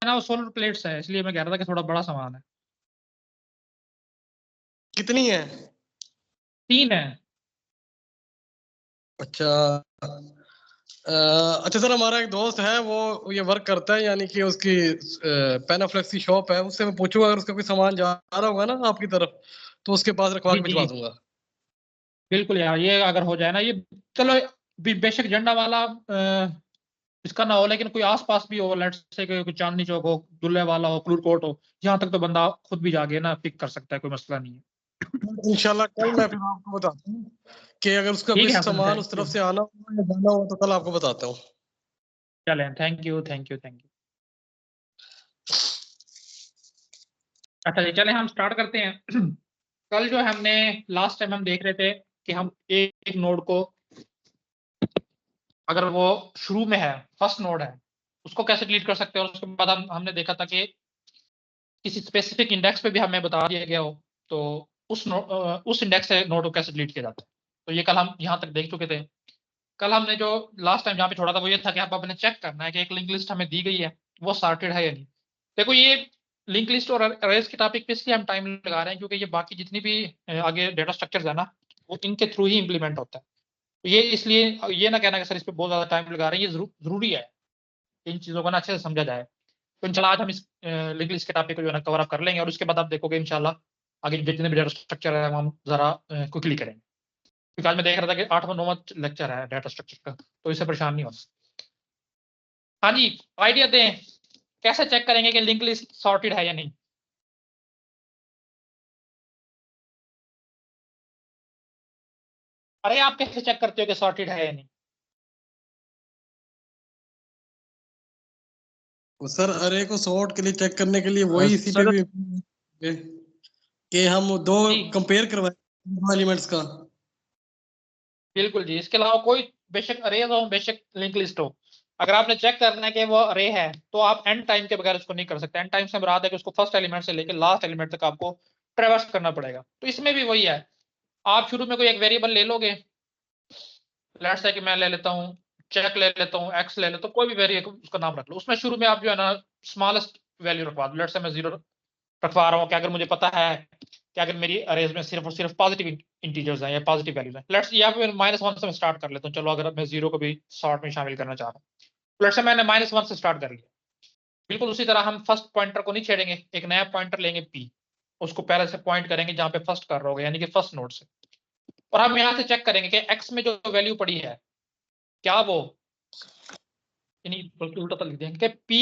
ना वो solar plates है, इसलिए मैं कह रहा था कि थोड़ा बड़ा सामान है। कितनी है? 3 है। अच्छा। अच्छा सर, हमारा एक दोस्त है, वो ये वर्क करता है, यानी कि उसकी पेनाफ्लेक्स की शॉप है, उससे मैं पूछूंगा अगर उसका कोई सामान जा रहा होगा ना आपकी तरफ, तो उसके पास रखवा जी के जी भिजवा जी, दूंगा। बिल्कुल यार, ये अगर हो जाए ना ये, चलो बेशक झंडा वाला इसका ना हो, लेकिन कोई आसपास भी हो, लेट्स से कोई चांदनी चौक हो, दुल्हे वाला हो, क्लूर कोर्ट हो, यहाँ तक तो बंदा खुद भी जाके ना पिक कर सकता है, कोई मसला नहीं है। इंशाल्लाह कल मैं फिर आपको बताता हूँ कि अगर उसका ठीक कोई है हसन, सामान थैंक उस यू। तरफ से आना हो या जाना हो तो कल आपको बताता हूँ। चलें, thank you thank you thank you. अच्छा जी, चलें हम स्टार्ट करते हैं। कल जो हमने लास्ट टाइम हम देख रहे थे कि हम एक नोड को, अगर वो शुरू में है, फर्स्ट नोड है, उसको कैसे डिलीट कर सकते हैं, और उसके बाद हमने देखा था कि किसी स्पेसिफिक इंडेक्स पे भी हमें बता दिया गया हो तो उस इंडेक्स से नोड को कैसे डिलीट किया जाता है। तो ये कल हम यहाँ तक देख चुके थे। कल हमने जो लास्ट टाइम जहाँ पे छोड़ा था वो ये था कि आप अपने चेक करना है कि एक लिंक लिस्ट हमें दी गई है, वो सॉर्टेड है या नहीं। देखो ये लिंक लिस्ट और अरेज के टॉपिक पे इसलिए हम टाइम लगा रहे हैं क्योंकि ये बाकी जितनी भी आगे डेटा स्ट्रक्चर्स है ना, वो इनके थ्रू ही इंप्लीमेंट होता है। तो ये इसलिए ये ना कहना कि सर इस पे बहुत ज्यादा टाइम लगा रहे हैं, ये जरूरी है इन चीजों को ना अच्छे से समझा जाए। तो इंशाल्लाह आज हम इस लिंक लिस्ट के टॉपिक को जो है ना कवर अप कर लेंगे, और उसके बाद आप देखोगे इंशाल्लाह आगे जितने भी डेटा स्ट्रक्चर है वो हम जरा क्विकली करेंगे, क्योंकि आज मैं देख रहा था कि 8वां 9वां लेक्चर है डेटा स्ट्रक्चर का, तो इससे परेशान नहीं होना। हाँ जी, आइडिया दें कैसे चेक करेंगे कि लिंक लिस्ट सॉर्टेड है या नहीं। अरे आप कैसे चेक करते हो कि सॉर्टेड है या नहीं? तो सर अरे को सॉर्ट के लिए चेक करने के लिए वही इसी पे सर भी कि हम दो जी कंपेयर करवाए दो एलिमेंट्स का। बिल्कुल जी, इसके अलावा कोई बेशक अरे हो बेशक लिंक लिस्ट हो, अगर आपने चेक करना है कि वो अरे है तो आप एंड टाइम के बगैर उसको नहीं कर सकते। एंड टाइम से मुराद है कि उसको फर्स्ट एलिमेंट से लेकर लास्ट एलिमेंट तक आपको ट्रेवर्स करना पड़ेगा। तो इसमें भी वही है, आप शुरू में कोई एक वेरिएबल ले लोगे, लेट्स से कि मैं ले लेता हूँ चेक, ले लेता हूँ एक्स, ले लेता हूँ कोई भी वेरिएबल, उसका नाम रख लो, उसमें शुरू में आप जो है ना स्मॉलेस्ट वैल्यू रखवा दो। लेट्स से मैं 0 रखवा रहा हूँ कि अगर मुझे पता है कि अगर मेरी अरेज में सिर्फ और सिर्फ पॉजिटिव इंटीजर्स हैं या पॉजिटिव वैल्यूज हैं, लेट्स या फिर -1 से मैं स्टार्ट कर लेता हूँ। चलो अगर मैं 0 को भी सॉर्ट में शामिल करना चाह रहा हूँ, लेट्स से मैंने -1 से स्टार्ट कर लिया। बिल्कुल उसी तरह हम फर्स्ट पॉइंटर को नहीं छेड़ेंगे, एक नया पॉइंटर लेंगे पी, उसको पहले से पॉइंट करेंगे जहां पे फर्स्ट कर रहा होगा, यानी कि फर्स्ट नोड से, और हम यहाँ से चेक करेंगे कि एक्स में जो वैल्यू पड़ी है क्या वो, यानी बल्कि उल्टा तो लिख देंगे कि पी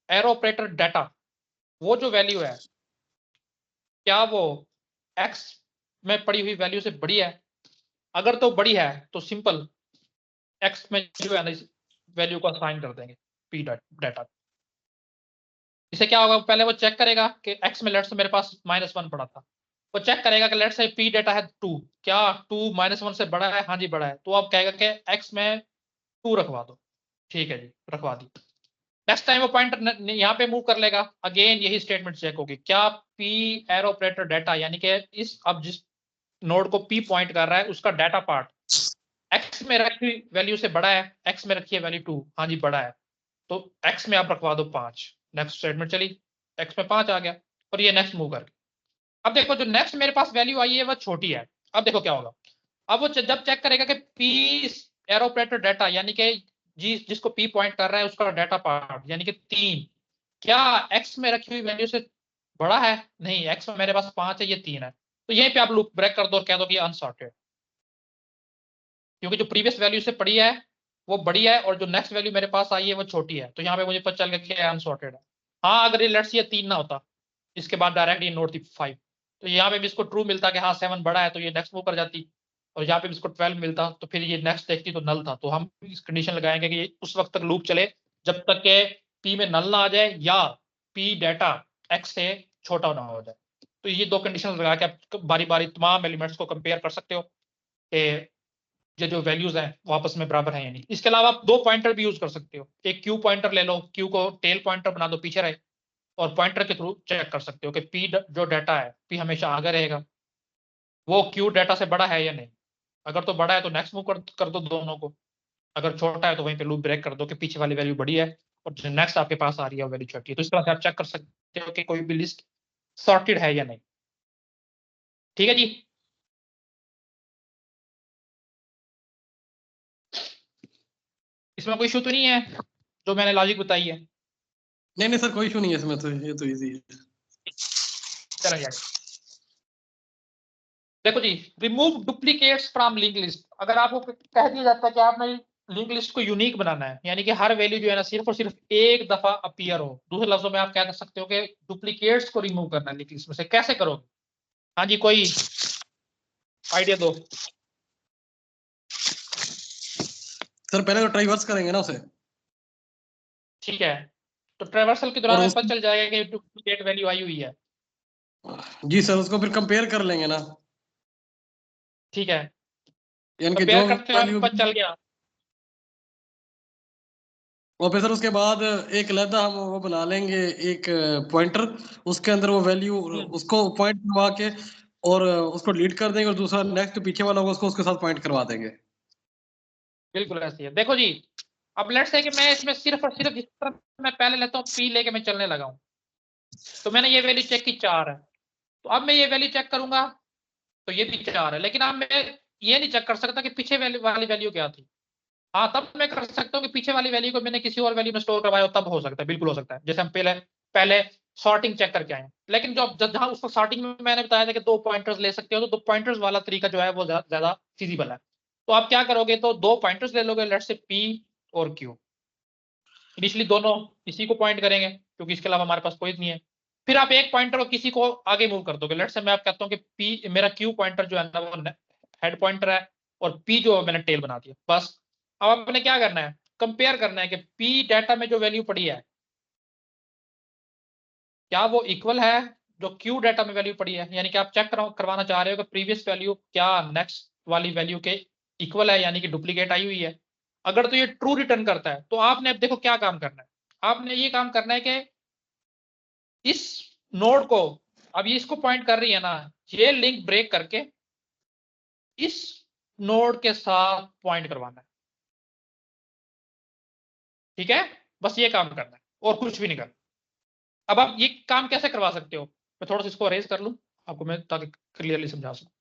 एरो ऑपरेटर डाटा, वो जो वैल्यू है क्या वो एक्स में पड़ी हुई वैल्यू से बड़ी है। अगर तो बड़ी है तो सिंपल एक्स में जो है ना इस वैल्यू को असाइन कर देंगे पी डाटा। इससे क्या होगा, पहले वो चेक करेगा कि एक्स में लेट्स से मेरे पास -1 पड़ा था, वो चेक करेगा कि लेट्स से पी डाटा है 2, क्या 2 -1 से बड़ा है, हाँ जी बड़ा है, तो अब कहेगा कि एक्स में 2 रखवा दो। ठीक है जी, रखवा दी। नेक्स्ट टाइम वो पॉइंटर यहाँ पे मूव कर लेगा, अगेन यही स्टेटमेंट चेक होगी, क्या पी एरो ऑपरेटर डाटा, यानी कि इस अब जिस नोड को पी पॉइंट कर रहा है उसका डाटा पार्ट एक्स में रखी वैल्यू से बड़ा है, एक्स में रखी है वैल्यू 2, हाँ जी बड़ा है, तो एक्स में आप रखवा दो 5। नेक्स्ट स्टेटमेंट चली, एक्स में 5 आ गया, और ये नेक्स्ट मूव करके, अब देखो जो नेक्स्ट मेरे पास वैल्यू आई है वो छोटी है। अब देखो क्या होगा, अब वो जब चेक करेगा कि पी एरो ऑपरेटर डाटा, यानी कि जिसको पी पॉइंट कर रहा है उसका डाटा पार्ट यानी कि 3, क्या एक्स में रखी हुई वैल्यू से बड़ा है, नहीं एक्स में मेरे पास 5 है, ये 3 है, तो यहीं पे आप लूप ब्रेक कर दो और कह दो कि अनसॉर्टेड, क्योंकि जो प्रीवियस वैल्यू से पड़ी है वो बड़ी है और जो नेक्स्ट वैल्यू मेरे पास आई है वो छोटी है, तो यहाँ पे मुझे पता चल गया कि अनसॉर्टेड है। हाँ अगर ये लेट्स ये 3 ना होता, इसके बाद डायरेक्ट ये नोट थी 5, तो यहाँ पे भी इसको ट्रू मिलता कि हाँ 7 बड़ा है, तो ये नेक्स्ट मूव कर जाती, और यहाँ पे भी इसको 12 मिलता तो फिर ये नेक्स्ट देखती तो नल था, तो हम इस कंडीशन लगाएंगे कि ये उस वक्त तक लूप चले जब तक के पी में नल ना आ जाए या पी डाटा एक्स से छोटा ना हो जाए। तो ये 2 कंडीशन लगा के आप बारी बारी तमाम एलिमेंट्स को कंपेयर कर सकते हो कि ये जो वैल्यूज हैं वो आपस में बराबर हैं या नहीं। इसके अलावा आप 2 पॉइंटर भी यूज कर सकते हो, एक क्यू पॉइंटर ले लो, क्यू को टेल पॉइंटर बना दो पीछे रहे, और पॉइंटर के थ्रू चेक कर सकते हो कि पी जो डाटा है पी हमेशा आगे रहेगा, वो क्यू डाटा से बड़ा है या नहीं। अगर तो बड़ा है तो नेक्स्ट मूव कर दो दोनों को, अगर छोटा है तो वहीं पे लूप ब्रेक कर दो कि पीछे वाली वैल्यू बड़ी है और जो नेक्स्ट आपके पास आ रही है वो वैल्यू चेक की। तो इस तरह से आप चेक कर सकते हो कि कोई भी लिस्ट सॉर्टेड है या नहीं। ठीक है जी। इसमें कोई इशू तो नहीं है जो मैंने लॉजिक बताई है? नहीं नहीं सर, कोई इशू नहीं है इसमें, तो ये तो इजी है। चलें आगे। देखो जी, remove duplicates from link list. अगर आपको कह दिया जाता है कि आपने लिंक लिस्ट को यूनिक बनाना है, यानी कि हर वैल्यू जो है ना सिर्फ और सिर्फ एक दफा अपीयर हो, दूसरे लफ्जों में आप क्या कर सकते हो कि डुप्लीकेट्स को रिमूव करना है लिंक लिस्ट में से, कैसे करोगे? हाँ जी, कोई आइडिया दो। सर पहले तो ट्राइवर्स करेंगे ना उसे, ठीक है, तो ट्रेवर्सल के दौरान और हमें उस पता चल जाएगा कि डुप्लीकेट वैल्यू आई हुई है। जी सर, उसको फिर कंपेयर कर लेंगे ना, ठीक है, यानी कि जो कंपेयर करते हुए हमें वैल्यू, पता चल गया। और फिर सर उसके बाद एक अलहदा हम वो बना लेंगे, एक पॉइंटर, उसके अंदर वो वैल्यू, हम्म, उसको पॉइंट करवा के, और उसको डिलीट कर देंगे, और दूसरा नेक्स्ट पीछे वाला होगा उसको उसके साथ पॉइंट करवा देंगे। बिल्कुल ऐसी है। देखो जी, अब लेट्स से कि मैं इसमें सिर्फ और सिर्फ जिस तरह मैं पहले लेता हूँ पी लेके मैं चलने लगा हूँ, तो मैंने ये वैल्यू चेक की 4 है, तो अब मैं ये वैल्यू चेक करूंगा तो ये भी 4 है, लेकिन अब मैं ये नहीं चेक कर सकता कि पीछे वाली वैल्यू क्या थी। हाँ, तब मैं कर सकता हूँ कि पीछे वाली वैल्यू को मैंने किसी और वैल्यू में स्टोर करवाया हो, तब हो सकता है, बिल्कुल हो सकता है। जैसे हम पहले पहले सॉर्टिंग चेक करके आए हैं। लेकिन जहां उसको सॉर्टिंग में मैंने बताया था कि 2 पॉइंटर्स ले सकते हो, तो 2 पॉइंटर्स वाला तरीका जो है वो ज्यादा फिजिबल है। तो आप क्या करोगे, तो 2 पॉइंटर्स ले लोगे, लेट्स से पी और क्यू। इनिशियली दोनों इसी को पॉइंट करेंगे क्योंकि इसके अलावा हमारे पास कोई नहीं है। फिर आप एक पॉइंटर को किसी को आगे मूव कर दोगे। लेट्स से मैं आप कहता हूँ कि पी मेरा क्यू पॉइंटर जो है ना वो हेड पॉइंटर है, और पी जो मैंने टेल बना दिया, बस। अब आपने क्या करना है, कंपेयर करना है कि पी डाटा में जो वैल्यू पड़ी है क्या वो इक्वल है जो क्यू डाटा में वैल्यू पड़ी है। यानी कि आप चेक करवाना चाह रहे हो कि प्रीवियस वैल्यू क्या नेक्स्ट वाली वैल्यू के इक्वल है, यानी कि डुप्लीकेट आई हुई है। अगर तो ये ट्रू रिटर्न करता है तो आपने अब देखो क्या काम करना है। आपने ये काम करना है कि इस नोड को, अब ये इसको पॉइंट कर रही है ना, ये लिंक ब्रेक करके इस नोड के साथ पॉइंट करवाना है। ठीक है, बस ये काम करना है और कुछ भी नहीं करना। अब आप ये काम कैसे करवा सकते हो, मैं थोड़ा सा इसको अरेज कर लूं आपको, मैं ताकि क्लियरली समझा सकूं।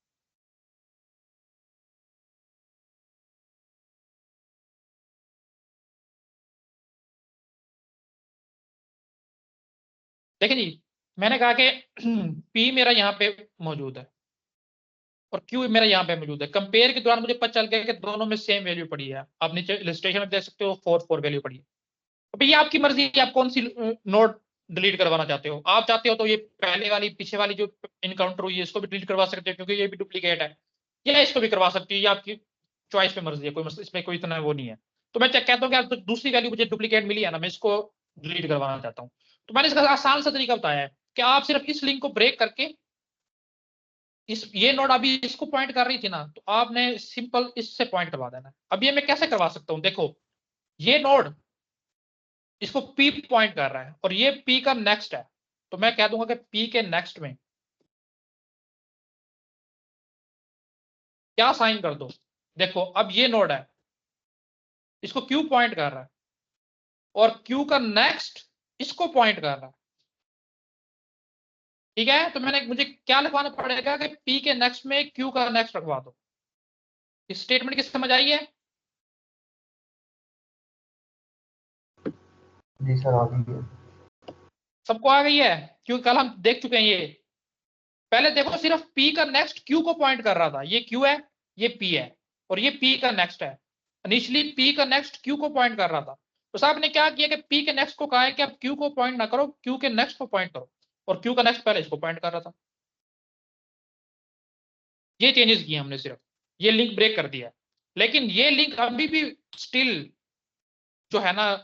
देखिए जी, मैंने कहा कि P मेरा यहाँ पे मौजूद है और Q मेरा यहाँ पे मौजूद है। कंपेयर के दौरान मुझे पता चल गया कि दोनों में सेम वैल्यू पड़ी है। आप नीचे इलस्ट्रेशन में देख सकते हो 4 वैल्यू पड़ी है। अब ये आपकी मर्जी है कि आप कौन सी नोड डिलीट करवाना चाहते हो। आप चाहते हो तो ये पहले वाली पीछे वाली जो इनकाउंटर हुई है इसको भी डिलीट करवा सकते हो क्योंकि ये भी डुप्लीकेट है, या इसको भी करवा सकती है, ये आपकी चॉइस पे मर्जी है, कोई इसमें कोई इतना वो नहीं है। तो मैं कहता हूँ कि आप दूसरी वैल्यू मुझे डुप्लीकेट मिली है ना, मैं इसको डिलीट करवाना चाहता हूँ। तो मैंने इसका आसान सा तरीका बताया है कि आप सिर्फ इस लिंक को ब्रेक करके इस ये नोड अभी इसको पॉइंट कर रही थी ना, तो आपने सिंपल इससे पॉइंट करवा देना। अब ये मैं कैसे करवा सकता हूँ, देखो ये नोड इसको P पॉइंट कर रहा है और ये P का नेक्स्ट है, तो मैं कह दूंगा कि P के नेक्स्ट में क्या साइन कर दो। देखो अब ये नोड है, इसको Q पॉइंट कर रहा है और Q का नेक्स्ट इसको पॉइंट कर रहा है। ठीक है, तो मुझे क्या लिखवाना पड़ेगा कि P के नेक्स्ट में Q का नेक्स्ट रखवा दो। इस स्टेटमेंट की समझ आई है? जी सर, आ गई है। सबको आ गई है? क्योंकि कल हम देख चुके हैं ये। पहले देखो सिर्फ P का नेक्स्ट Q को पॉइंट कर रहा था, ये Q है, ये P है, और ये P का नेक्स्ट है। इनिशियली P का नेक्स्ट Q को पॉइंट कर रहा था, तो साहब ने क्या किया कि P के नेक्स्ट को कहा है कि आप Q को पॉइंट ना करो, Q के नेक्स्ट को पॉइंट करो, और Q का नेक्स्ट पहले इसको पॉइंट कर रहा था। ये चेंजेस किए हमने, सिर्फ ये लिंक ब्रेक कर दिया। लेकिन ये लिंक अभी भी स्टिल जो है ना,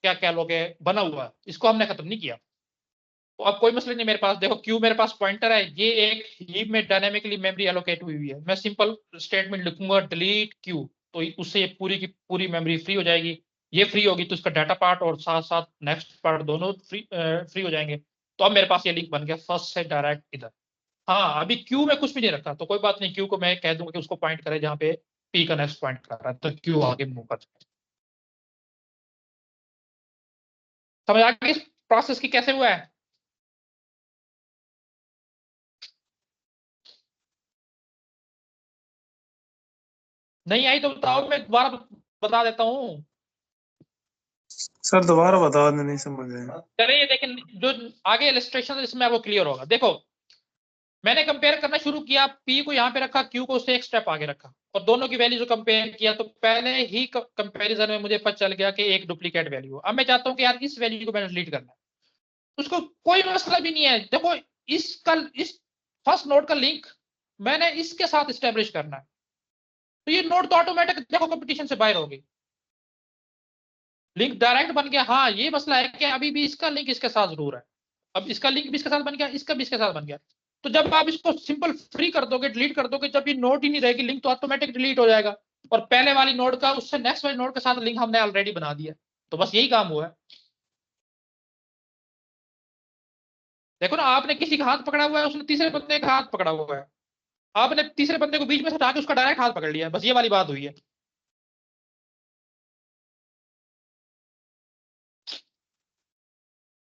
क्या कह लोगे, बना हुआ है, इसको हमने खत्म नहीं किया। तो अब कोई मसला नहीं, मेरे पास देखो क्यू मेरे पास पॉइंटर है, ये एक हीप में डायनेमिकली मेमोरी एलोकेट हुई हुई है। मैं सिंपल स्टेटमेंट लिखूंगा डिलीट क्यू, तो उससे ये पूरी की पूरी मेमोरी फ्री हो जाएगी। ये फ्री होगी तो इसका डाटा पार्ट और साथ साथ नेक्स्ट पार्ट दोनों फ्री हो जाएंगे। तो अब मेरे पास ये लिंक बन गया फर्स्ट से डायरेक्ट इधर। हाँ, अभी क्यू में कुछ भी नहीं रखा, तो कोई बात नहीं, क्यू को मैं कह दूंगा कि उसको पॉइंट करे जहाँ पे पी का नेक्स्ट पॉइंट कर रहा है, तो क्यू आगे मूव कर सकता है। समझ आ गई इस प्रोसेस की कैसे हुआ है? नहीं आई तो बताओ, मैं दोबारा बता देता हूँ। सर दोबारा बता दे, नहीं समझ आया। चलिए लेकिन जो आगे इलस्ट्रेशन इसमें आपको क्लियर होगा। देखो मैंने कंपेयर करना शुरू किया, पी को यहाँ पे रखा, क्यू को उससे एक स्टेप आगे रखा और दोनों की वैल्यू जो कंपेयर किया, तो पहले ही कंपैरिजन में मुझे पता चल गया कि एक डुप्लीकेट वैल्यू है। अब मैं चाहता हूँ कि यार इस वैल्यू को मैंने डिलीट करना है, उसको कोई मसला भी नहीं है। देखो इस फर्स्ट नोड का लिंक मैंने इसके साथ स्टेब्लिश करना है, तो ये नोड तो ऑटोमेटिक देखो कंपटीशन से बाहर होगी, लिंक डायरेक्ट बन गया। हाँ ये मसला है कि अभी भी इसका लिंक इसके साथ जरूर है, अब इसका लिंक भी इसके साथ बन गया, इसका भी इसके साथ बन गया। तो जब आप इसको सिंपल फ्री कर दोगे, डिलीट कर दोगे, जब ये नोड ही नहीं रहेगी, लिंक तो ऑटोमेटिक डिलीट हो जाएगा और पहले वाली नोड का उससे नेक्स्ट वाली नोड के साथ लिंक हमने ऑलरेडी बना दिया। तो बस यही काम हुआ है। देखो ना, आपने किसी का हाथ पकड़ा हुआ है, उसने तीसरे बंदे का हाथ पकड़ा हुआ है, आपने तीसरे बंदे को बीच में से उठा के उसका डायरेक्ट हाथ पकड़ लिया, बस ये वाली बात हुई है।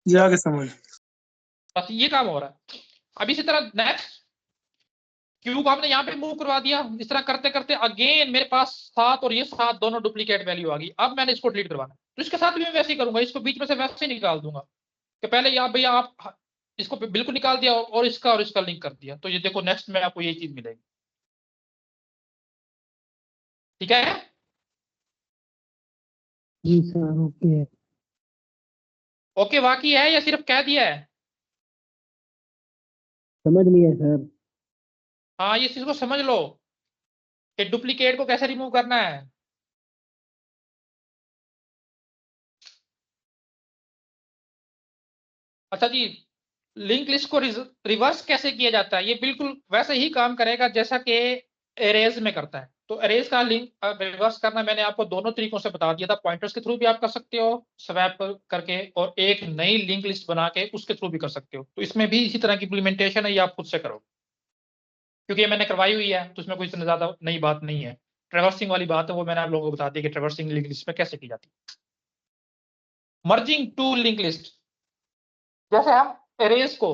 ये आगे समझ। बस ये काम हो रहा है। अब इसी तरह नेक्स्ट क्यू को हमने यहाँ पे मूव करवा दिया, इस तरह करते करते अगेन मेरे पास 7 और ये 7 दोनों डुप्लीकेट वैल्यू आ गई। अब मैंने इसको डिलीट करवाना है, तो इसके साथ भी मैं वैसे ही करूंगा, इसको बीच में से वैसे ही निकाल दूंगा कि पहले आप भैया आप इसको बिल्कुल निकाल दिया और इसका लिंक कर दिया। तो ये देखो नेक्स्ट में आपको ये चीज मिलेगी, ठीक है? जी सर, ओके। ओके बाकी है या सिर्फ कह दिया है? समझ लिया सर। हाँ ये चीज को समझ लो कि डुप्लीकेट को कैसे रिमूव करना है। अच्छा जी, लिंक लिस्ट को रिवर्स कैसे किया जाता है? ये बिल्कुल वैसे ही काम करेगा जैसा कि एरेज में करता है। तो एरेज का लिंक रिवर्स करना मैंने आपको दोनों तरीकों से बता दिया था, पॉइंटर्स के थ्रू भी आप कर सकते हो स्वैप करके, और एक नई लिंक लिस्ट बना के उसके थ्रू भी कर सकते हो। तो इसमें भी इसी तरह की इम्प्लीमेंटेशन है, ये आप खुद से करो क्योंकि ये मैंने करवाई हुई है, तो इसमें कोई इतनी ज्यादा नई बात नहीं है। ट्रेवर्सिंग वाली बात है वो मैंने आप लोगों को बता दी कि ट्रेवर्सिंग लिंक लिस्ट में कैसे की जाती है। मर्जिंग टू लिंक लिस्ट, जैसे हम एरेज को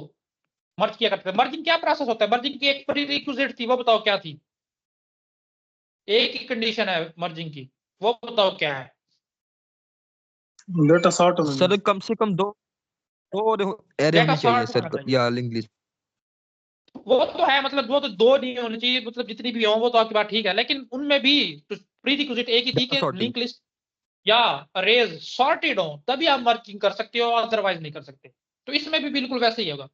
मर्ज किया करते थे। मर्जिंग क्या प्रोसेस होता है? मर्जिंग की एक प्रीरिक्विजिट थी, वो बताओ क्या थी? एक ही कंडीशन है मर्जिंग की, वो बताओ क्या है? डेटा शॉर्ट होना सर कम से कम दो दो एरे डेटा होनी चाहिए सॉर्ट सर, होना चाहिए, या लिंक लिस्ट। वो तो है, मतलब वो तो दो नहीं होनी चाहिए, मतलब जितनी भी हो वो तो आपकी बात ठीक है, लेकिन उनमें भी प्रीरिक्विजिट एक ही थी कि सॉर्टिंग। लिंक लिस्ट या अरेज सॉर्टेड हो तभी आप मर्जिंग कर सकते हो, अदरवाइज नहीं कर सकते। तो इसमें भी बिल्कुल वैसे ही होगा,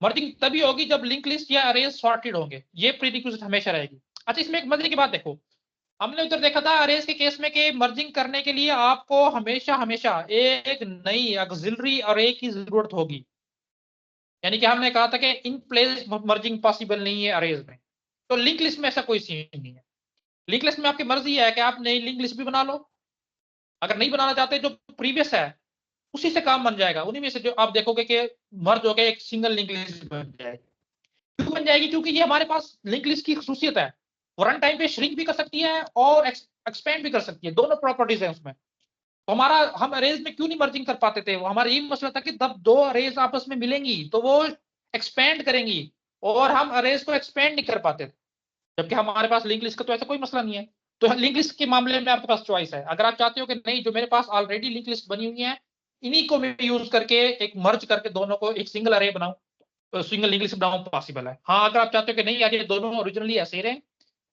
मर्जिंग तभी होगी जब लिंक लिस्ट या अरेज सॉर्टेड होंगे, ये प्रीरिक्विजिट हमेशा रहेगी। अच्छा इसमें एक मजे की बात देखो, हमने उधर देखा था अरेज के केस में कि मर्जिंग करने के लिए आपको हमेशा हमेशा एक नई ऑक्सिलरी अरे की जरूरत होगी, यानी कि हमने कहा था कि इन प्लेस मर्जिंग पॉसिबल नहीं है अरेज में। तो लिंक लिस्ट में ऐसा कोई सीन नहीं है, लिंक लिस्ट में आपकी मर्जी है कि आप नई लिंक लिस्ट भी बना लो, अगर नहीं बनाना चाहते जो प्रीवियस है उसी से काम बन जाएगा, उन्हीं में से जो आप देखोगे कि मर्ज हो गया एक सिंगल लिंक लिस्ट बन जाएगी। क्यों बन जाएगी? क्योंकि ये हमारे पास लिंक लिस्ट की खसूसियत है, वो रन टाइम पे श्रिंक भी कर सकती है और एक्सपेंड भी कर सकती है, दोनों प्रॉपर्टीज है उसमें। तो हमारा हम अरेज में क्यों नहीं मर्जिंग कर पाते थे? वो हमारा यही मसला था कि जब दो अरेज आपस में मिलेंगी तो वो एक्सपेंड करेंगी और हम अरेज को एक्सपेंड नहीं कर पाते थे, जबकि हमारे पास लिंक लिस्ट का तो ऐसा कोई मसला नहीं है। तो लिंक लिस्ट के मामले में आपके पास चॉइस है, अगर आप चाहते हो कि नहीं जो मेरे पास ऑलरेडी लिंक लिस्ट बनी हुई है इन्हीं को मैं यूज करके एक मर्ज करके दोनों को एक सिंगल अरे बनाऊं, सिंगल लिंक लिस्ट बनाऊं, पॉसिबल है। हाँ अगर आप चाहते हो कि नहीं यार ये दोनों ओरिजिनली ऐसे ही रहे,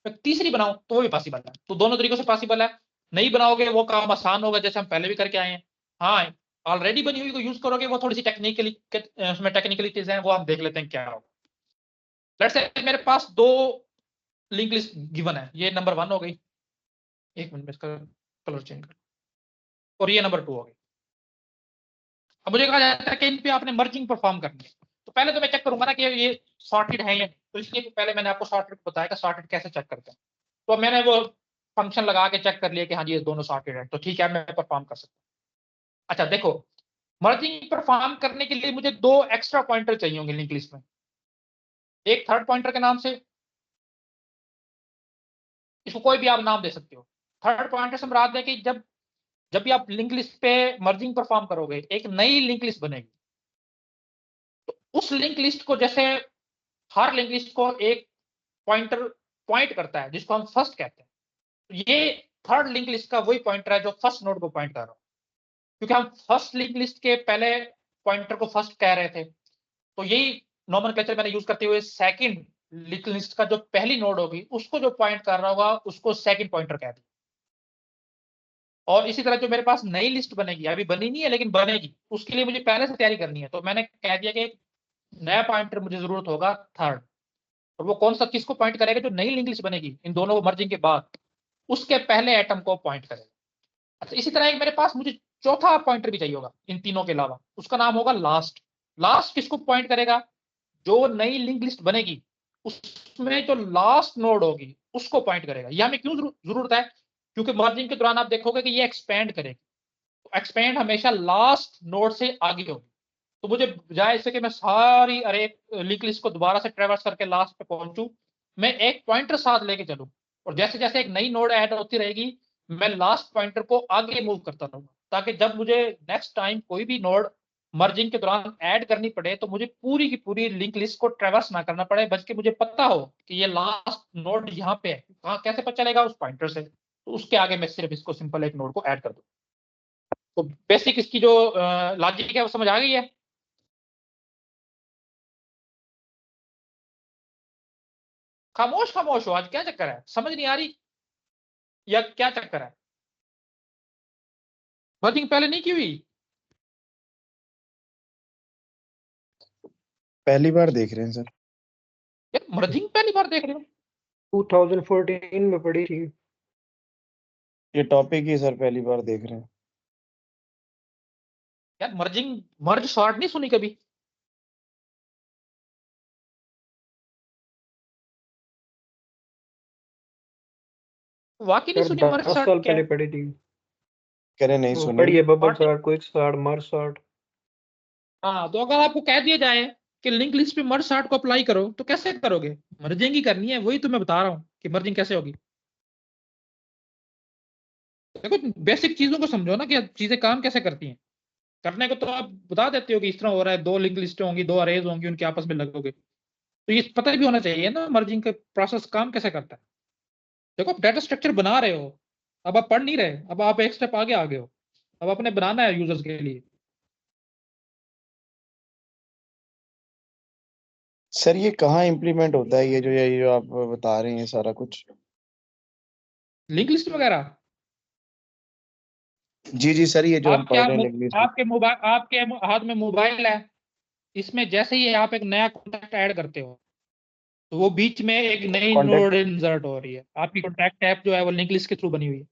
एक तीसरी बनाओ तो वो भी पॉसिबल है। तो दोनों तरीकों से पॉसिबल है, नहीं बनाओगे वो काम आसान होगा जैसे हम पहले भी करके आए हैं। हाँ ऑलरेडी बनी हुई को यूज करोगे वो थोड़ी सी टेक्निकली उसमें टेक्निकली चीजें हैं, वो हम देख लेते हैं क्या होगा। लेट्स से मेरे पास दो लिंक लिस्ट गिवन है, ये नंबर 1 हो गई, एक मिनट में इसका कलर चेंज कर, और ये नंबर 2 हो गई। अब मुझे कहा जाता है कि इन पे आपने मर्जिंग परफॉर्म करनी है, तो पहले तो मैं चेक करूंगा ना कि ये सॉर्टेड है या नहीं, तो इसलिए पहले मैंने आपको सॉर्टेड बताया कि सॉर्टेड कैसे चेक करते हैं। तो मैंने वो फंक्शन लगा के चेक कर लिया कि हाँ जी ये दोनों सॉर्टेड है, तो ठीक है मैं परफॉर्म कर सकता हूँ। अच्छा देखो, मर्जिंग परफॉर्म करने के लिए मुझे दो एक्स्ट्रा पॉइंटर चाहिए होंगे लिंक लिस्ट में, एक थर्ड पॉइंटर के नाम से, इसको कोई भी आप नाम दे सकते हो। थर्ड पॉइंटर से मुराद है कि जब जब भी आप लिंक लिस्ट पे मर्जिंग परफॉर्म करोगे, एक नई लिंक लिस्ट बनेगी। तो उस लिंक लिस्ट को, जैसे हर लिंक लिस्ट को एक पॉइंटर पॉइंट करता है जिसको हम फर्स्ट कहते हैं, तो ये थर्ड लिंक लिस्ट का वही पॉइंटर है जो फर्स्ट नोड को पॉइंट कर रहा है, क्योंकि हम फर्स्ट लिंक लिस्ट के पहले पॉइंटर को फर्स्ट कह रहे थे। तो यही नॉमेनक्लेचर मैंने यूज करते हुए सेकंड लिंक लिस्ट का जो पहली नोड होगी उसको जो पॉइंट कर रहा होगा उसको सेकंड पॉइंटर कहते हैं। और इसी तरह जो मेरे पास नई लिस्ट बनेगी, अभी बनी नहीं है लेकिन बनेगी, उसके लिए मुझे पहले से तैयारी करनी है। तो मैंने कह दिया कि एक नया पॉइंटर मुझे जरूरत होगा थर्ड, और वो कौन सा, किसको पॉइंट करेगा, जो नई लिंक लिस्ट बनेगी इन दोनों को मर्जिंग के बाद उसके पहले एटम को पॉइंट करेगा। अच्छा, इसी तरह एक मेरे पास मुझे चौथा पॉइंटर भी चाहिए होगा इन तीनों के अलावा, उसका नाम होगा लास्ट। लास्ट किसको पॉइंट करेगा, जो नई लिंक लिस्ट बनेगी उसमें जो लास्ट नोड होगी उसको पॉइंट करेगा। यह हमें क्यों जरूरत है, क्योंकि मर्जिंग के दौरान आप देखोगे कि ये एक्सपेंड करेगी, तो एक्सपेंड हमेशा लास्ट नोड से आगे होगी। तो मुझे बजाय इससे कि मैं सारी अरे लिंक लिस्ट को दोबारा से ट्रेवर्स करके लास्ट पे पहुंचूं, मैं एक पॉइंटर साथ लेके चलूं, और जैसे जैसे एक नई नोड ऐड होती रहेगी मैं लास्ट पॉइंटर को आगे मूव करता रहूंगा, ताकि जब मुझे नेक्स्ट टाइम कोई भी नोड मर्जिंग के दौरान ऐड करनी पड़े तो मुझे पूरी की पूरी लिंक लिस्ट को ट्रेवर्स ना करना पड़े, बल्कि मुझे पता हो कि ये लास्ट नोड यहाँ पे है। कहाँ कैसे पता चलेगा, उस पॉइंटर से। तो उसके आगे मैं सिर्फ इसको सिंपल एक नोड को ऐड कर दूं। तो बेसिक इसकी जो लॉजिक है वो समझ आ गई है। खामोश खामोश हो, आज क्या चक्कर है, समझ नहीं आ रही या क्या चक्कर है? मर्जिंग पहले नहीं की हुई? पहली बार देख रहे हैं सर। यार मर्जिंग पहली बार देख रहे हो? 2014 में पड़ी थी। ये टॉपिक ही सर पहली बार देख रहे हैं। यार मर्जिंग मर्ज शॉर्ट नहीं सुनी कभी? वाकई नहीं सर सुनी मर्ज 10 शॉर्ट साल क्या पहले है? पड़ी थी कह रहे नहीं वो, सुनी। पड़ी है bubble What? Shot, quick shot, merge shot. हाँ, तो अगर आपको कह दिया जाए कि लिंक लिस्ट पे मर्ज शॉर्ट को अप्लाई करो तो कैसे करोगे? मर्जिंग ही करनी है, वही तो मैं बता रहा हूँ कि मर्जिंग कैसे होगी। देखो बेसिक चीजों को समझो ना कि चीजें काम कैसे करती हैं। करने को तो आप बता देते हो कि इस तरह हो रहा है, दो लिंक लिस्ट होंगी, दो अरेज होंगी, उनके आपस में लगोगे। तो ये पता भी होना चाहिए ना मर्जिंग का प्रोसेस काम कैसे करता है। देखो आप डाटा स्ट्रक्चर बना रहे हो, अब आप पढ़ नहीं रहे, अब आप एक स्टेप आगे आ गए हो, अब अपने बनाना है यूजर्स के लिए। सर ये कहाँ इम्प्लीमेंट होता है, ये जो आप बता रहे हैं सारा कुछ? लिंक लिस्ट वगैरह जी जी सर, ये जो हम आप पढ़ क्या रहे हैं लिंक आपके मोबाइल, आपके हाथ में मोबाइल है, इसमें जैसे ही आप एक नया कॉन्टैक्ट ऐड करते हो तो वो बीच में एक नई कॉन्टेक्ट। नोड इंसर्ट हो रही है। आपकी कॉन्टैक्ट ऐप जो है वो लिंक लिस्ट के थ्रू बनी हुई है।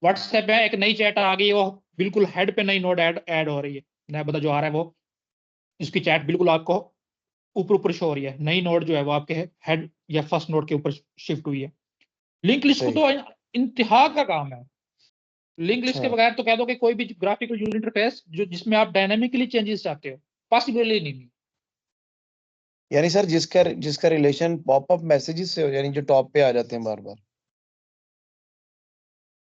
व्हाट्सएप में एक नई चैट आ गई, वो बिल्कुल हेड पे नई नोड ऐड हो रही है, नया बता जो आ रहा है वो, इसकी चैट बिल्कुल आपको ऊपर ऊपर शो हो रही है। नई नोड जो है वो आपके हेड या फर्स्ट नोड के ऊपर शिफ्ट हुई है। लिंक लिस्ट को सही। तो इंतहा का काम है। लिंक लिस्ट के अच्छा, बगैर तो कह दो कि कोई भी ग्राफिकल यूजर इंटरफेस जो जिसमें आप डायनामिकली चेंजेस चाहते हो, पॉसिबल ही नहीं। यानी सर जिसका जिसका रिलेशन पॉपअप मैसेजेस से हो, यानी जो टॉप पे आ जाते हैं बार बार।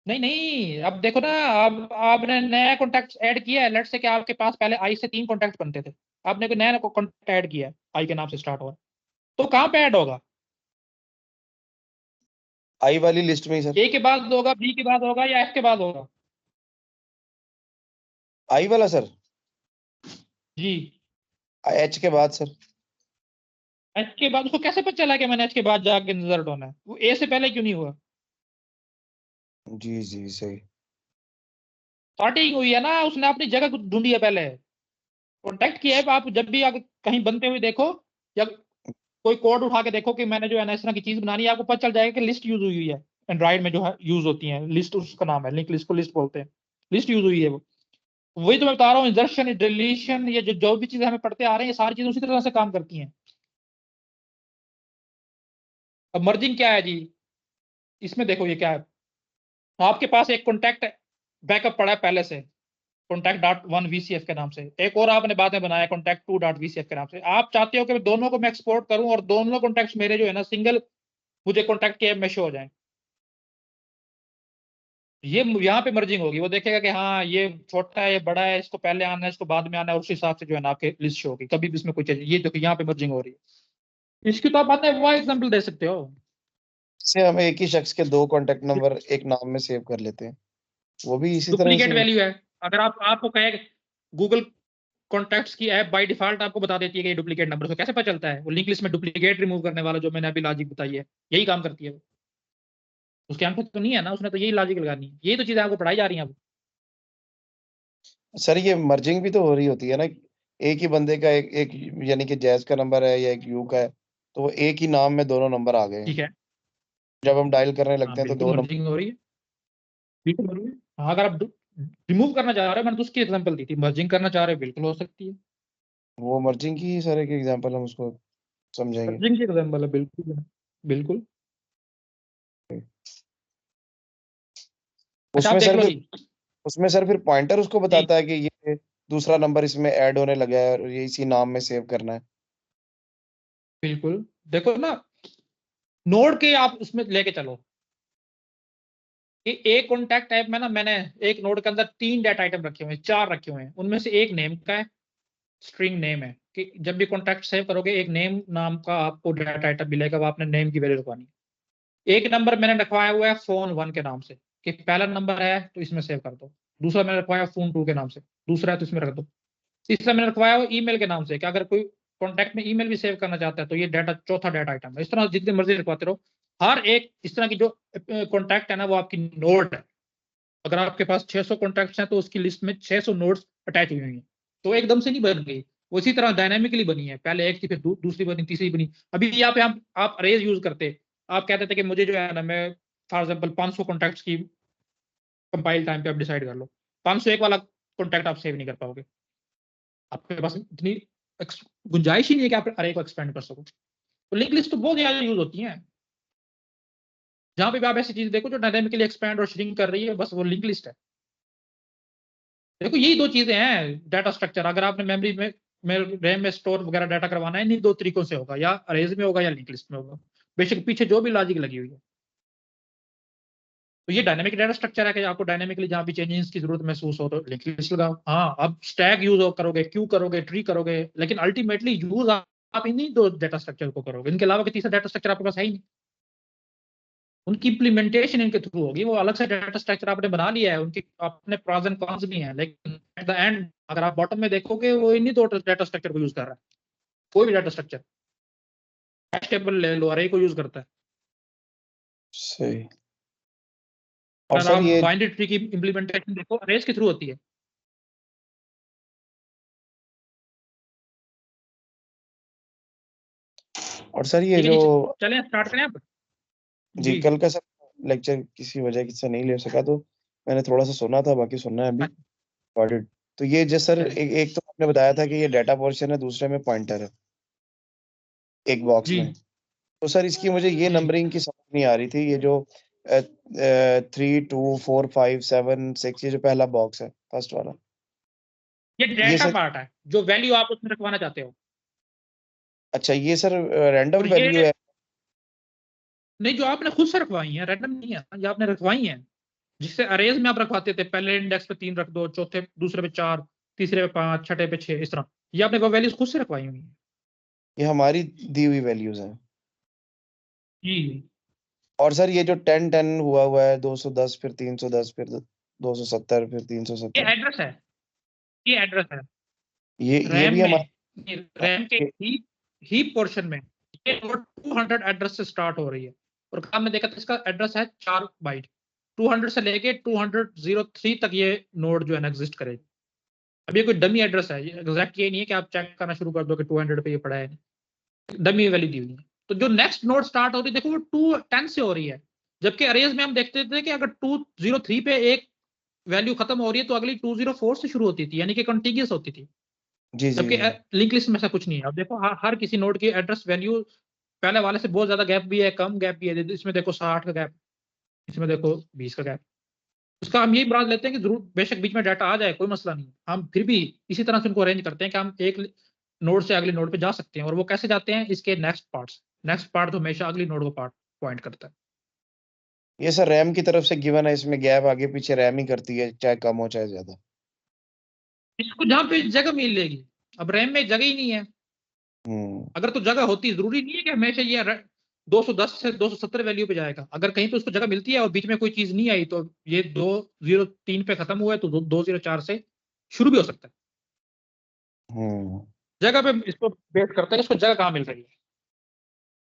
नहीं नहीं, अब देखो ना, अब आपने नया कॉन्टैक्ट ऐड किया है, लेट से कि आपके पास पहले आई से 3 कॉन्टैक्ट बनते थे, आपने कोई नया कॉन्टैक्ट ऐड किया है, आई के नाम से स्टार्ट हुआ, तो कहाँ पे ऐड होगा? आई वाली लिस्ट में ही सर। ए के बाद होगा, बी के बाद होगा, या एफ के बाद होगा? आई वाला सर। जी। एच के बाद सर। एच के बाद उसको कैसे पता चला कि मैंने एच के बाद जाके इंसर्ट होना है? वो ए से पहले क्यों नहीं हुआ? जी जी सही। स्टार्टिंग हुई है ना, उसने अपनी जगह ढूंढी है पहले। कॉन्टैक्ट किया है, आप जब भी आगे कहीं बनते हुए देखो या कोई कोड उठा के देखो कि मैंने जो है ना इस तरह की चीज बनानी है, आपको पता चल जाएगा कि लिस्ट यूज हुई है। एंड्रॉइड में जो है यूज होती है लिस्ट, उसका नाम है लिंक लिस्ट, को लिस्ट बोलते हैं। लिस्ट यूज हुई है वो, वही तो मैं बता रहा हूँ। इंसर्शन, डिलीशन, ये जो भी चीजें हमें पढ़ते आ रहे हैं, ये सारी चीजें उसी तरह से काम करती हैं। अब मर्जिंग क्या है जी, इसमें देखो ये क्या है, आपके पास एक कॉन्टैक्ट बैकअप पड़ा है पहले से, कॉन्टैक्ट डॉट वन वीसीएफ के नाम से, एक और आपने बाद में बनाया कॉन्टैक्ट टू डॉट वीसीएफ के नाम से। आप चाहते हो कि दोनों को मैं एक्सपोर्ट करूं और दोनों कॉन्टैक्ट मेरे जो है ना सिंगल मुझे कॉन्टैक्ट के में शो हो जाए। ये यहाँ पे मर्जिंग होगी, वो देखेगा कि हाँ ये छोटा है, ये बड़ा है, इसको पहले आना है, इसको बाद में आना है, उस हिसाब से जो है ना आपके लिस्ट शो होगी, कभी भी इसमें कोई चीज, ये देखो यहाँ पे मर्जिंग हो रही है। इसकी तो आप बाद में वो एग्जाम्पल दे सकते हो। से हम एक ही शख्स के 2 कॉन्टेक्ट नंबर एक नाम में सेव कर लेते हैं, वो भी इसी तरह डुप्लीकेट से। वैल्यू है, अगर आपको कहे गूगल कॉन्टैक्ट्स की ऐप बाय डिफॉल्ट आपको बता देती है कि ये डुप्लीकेट नंबर, तो कैसे पता चलता है? वो लिंक लिस्ट में डुप्लीकेट रिमूव करने वाला जो मैंने अभी लॉजिक बताई है, यही काम करती है वो। उसके आंखों तो नहीं है ना, उसने तो यही लॉजिक लगानी है, यही तो चीजें आपको पढ़ाई जा रही हैं अब। सर ये मर्जिंग भी तो हो रही होती है ना, एक ही बंदे का एक एक यानी कि जैज का नंबर है या एक यू का है, तो वो एक ही नाम में दोनों नंबर आ गए हैं। ठीक है, जब हम डायल करने हाँ लगते हैं तो बिल्कुल दो नंबर। मर्जिंग हो रही है, बिल्कुल हो रही है। हाँ, अगर आप रिमूव करना चाह रहे हो, मैंने तो उसकी एग्जांपल दी थी, मर्जिंग करना चाह रहे हो बिल्कुल हो सकती है। वो मर्जिंग की सर एक एग्जांपल हम उसको समझेंगे। मर्जिंग की एग्जांपल है, बिल्कुल बिल्कुल। अच्छा आप उसमें देख सर लो फिर जी। उसमें सर फिर पॉइंटर उसको जी बताता है कि ये दूसरा नंबर इसमें ऐड होने लगा है और ये इसी नाम में सेव करना है। बिल्कुल, देखो ना, नोड के आप उसमें लेके चलो कि एक कॉन्टैक्ट ऐप में ना मैंने एक नोड के अंदर 3 डाटा आइटम रखे हुए हैं, 4 रखे हुए हैं, उनमें से एक नेम का है, स्ट्रिंग नेम है, कि जब भी कॉन्टैक्ट सेव करोगे एक नेम नाम का आपको डाटा आइटम मिलेगा, वो आपने नेम की वैल्यू रखवानी है। एक नंबर मैंने रखवाया हुआ है फोन 1 के नाम से, कि पहला नंबर है तो इसमें सेव कर दो। दूसरा मैंने रखवाया फोन 2 के नाम से, दूसरा है तो इसमें रख दो। तीसरा मैंने रखवाया हुआ ईमेल के नाम से, कि अगर कोई कॉन्टैक्ट में ईमेल भी सेव करना चाहता है तो ये डाटा चौथा डाटा आइटम है। इस तरह जितनी मर्जी रखवाते रहो, हर एक इस तरह की जो कॉन्टैक्ट है ना वो आपकी नोड है। अगर आपके पास 600 कॉन्टैक्ट्स हैं तो उसकी लिस्ट में 600 नोड्स अटैच हुई हुई हैं, तो एकदम से नहीं बन गई, वो इसी तरह डायनामिकली बनी है, पहले एक थी, फिर दूसरी बनी, तीसरी बनी। अभी यहाँ पे आप अरेज यूज करते, आप कहते थे कि मुझे जो है ना, मैं फॉर एग्जाम्पल 500 कॉन्टैक्ट्स की कंपाइल टाइम पे आप डिसाइड कर लो, 501 वाला कॉन्टैक्ट आप सेव नहीं कर पाओगे, आपके पास इतनी गुंजाइश ही नहीं है कि आप अरे को एक्सपेंड कर सको। तो लिंक लिस्ट तो बहुत ज्यादा यूज होती है, जहां पे भी आप ऐसी चीज देखो जो डायनामिकली एक्सपेंड और श्रिंक कर रही है, बस वो लिंक लिस्ट है। देखो यही दो चीजें हैं डाटा स्ट्रक्चर, अगर आपने मेमोरी में रैम में स्टोर वगैरह डाटा करवाना है, इन्हीं दो तरीकों से होगा, या अरेज में होगा या लिंक लिस्ट में होगा, बेशक पीछे जो भी लॉजिक लगी हुई है। तो ये डायनामिक डाटा स्ट्रक्चर है कि आपको डायनामिकली जहां भी चेंजेस की जरूरत महसूस हो तो लिंक लिस्ट लगाओ। हाँ, अब स्टैक यूज करोगे, क्यू करोगे, ट्री करोगे, लेकिन अल्टीमेटली यूज आप इन्हीं दो डाटा स्ट्रक्चर को करोगे, इनके अलावा तीसरा डाटा स्ट्रक्चर आपके पास है ही नहीं। उनकी इम्प्लीमेंटेशन इनके थ्रू होगी, वो अलग से डाटा स्ट्रक्चर आपने बना लिया है, उनके अपने प्रॉस एंड कॉन्स भी हैं, लेकिन एट द एंड अगर आप बॉटम में देखोगे वो इन्हीं दो डाटा स्ट्रक्चर को यूज कर रहा है। कोई भी डाटा स्ट्रक्चर, हैश टेबल ले लो, अरे को यूज करता है। सही। और अगर सर आप ये बाइनरी ट्री की इम्प्लीमेंटेशन देखो, अरेज के थ्रू होती है। और सर ये ठीक है जो जी, चलें स्टार्ट करें आप। जी जी, कल का सर लेक्चर किसी वजह से नहीं ले सका, तो मैंने थोड़ा सा सुना था, बाकी सुनना है अभी अच्छा, रिकॉर्डेड। तो ये जो सर चलें एक तो आपने बताया था कि ये डाटा पोर्शन है, दूसरे में पॉइंटर है एक बॉक्स जी में। तो सर इसकी मुझे ये जी, नंबरिंग की समझ नहीं आ रही थी, ये जो 3 2 4 5 7 6, ये जो पहला बॉक्स है फर्स्ट वाला, ये ये डाटा सर पार्ट है, जो वैल्यू आप उसमें रखवाना चाहते हो। अच्छा ये सर और रैंडम वैल्यू ये है। नहीं, जो आपने खुद से रखवाई है, रैंडम नहीं है, ये आपने रखवाई है। जिससे अरेज में आप रखवाते थे, पहले इंडेक्स पे 3 रख दो, चौथे दूसरे पे 4, तीसरे पे 5, छठे पे 6, इस तरह। ये आपने वो वैल्यूज खुद से रखवाई हुई है। ये हमारी दी हुई वैल्यूज हैं। जी, और सर ये जो 10 10 हुआ हुआ है, 210 फिर 310 फिर 270 फिर 370, एड्रेस है, ये एड्रेस है ये रैम भी में, हमारा। रैम के हीप पोर्शन में। ये नोड 200 एड्रेस से स्टार्ट हो रही है, और हमने देखा था इसका एड्रेस है 4 बाइट। 200 से लेके 203 तक ये नोड जो है ना एग्जिस्ट करेगी। अब ये कोई डमी एड्रेस है, ये एग्जैक्ट ये नहीं है कि आप चेक करना शुरू कर दो कि 200 पे ये पड़ा है, डमी वैल्यू दी हुई है। तो जो नेक्स्ट नोड स्टार्ट होती है देखो, वो 210 से हो रही है, जबकि अरेज में हम देखते थे कि अगर 203 पे एक वैल्यू खत्म हो रही है तो अगली 204 से शुरू होती थी, यानी कि कंटिन्यूअस होती थी। जी जी जबकि जी। लिंक लिस्ट में ऐसा कुछ नहीं है। अब देखो हर किसी नोड की एड्रेस वैल्यू पहले वाले से बहुत ज्यादा गैप भी है, कम गैप भी है, इसमें देखो 60 का गैप, इसमें देखो 20 का गैप। उसका हम यही ब्रांच लेते हैं कि जरूर बेशक बीच में डाटा आ जाए, कोई मसला नहीं, हम फिर भी इसी तरह से उनको अरेंज करते हैं कि हम एक नोड से अगले नोड पे जा सकते हैं। और वो कैसे जाते हैं, इसके नेक्स्ट पार्ट तो हमेशा अगली नोड को पार्ट पॉइंट करता है। ये सर रैम की तरफ से गिवन है, इसमें गैप आगे पीछे रैम ही करती है, चाहे कम हो चाहे ज्यादा। इसको जहाँ पे जगह मिलेगी, अब रैम में जगह ही नहीं है। अगर तो जगह होती, जरूरी नहीं है कि हमेशा ये 210 से 270 वैल्यू पे जाएगा। अगर कहीं पे उसको जगह मिलती है और बीच में कोई चीज नहीं आई, तो ये 203 पे खत्म हुआ है, तो 204 से शुरू भी हो सकता है। जगह पे इसको बेस करते हैं, इसको जगह कहाँ मिल रही है।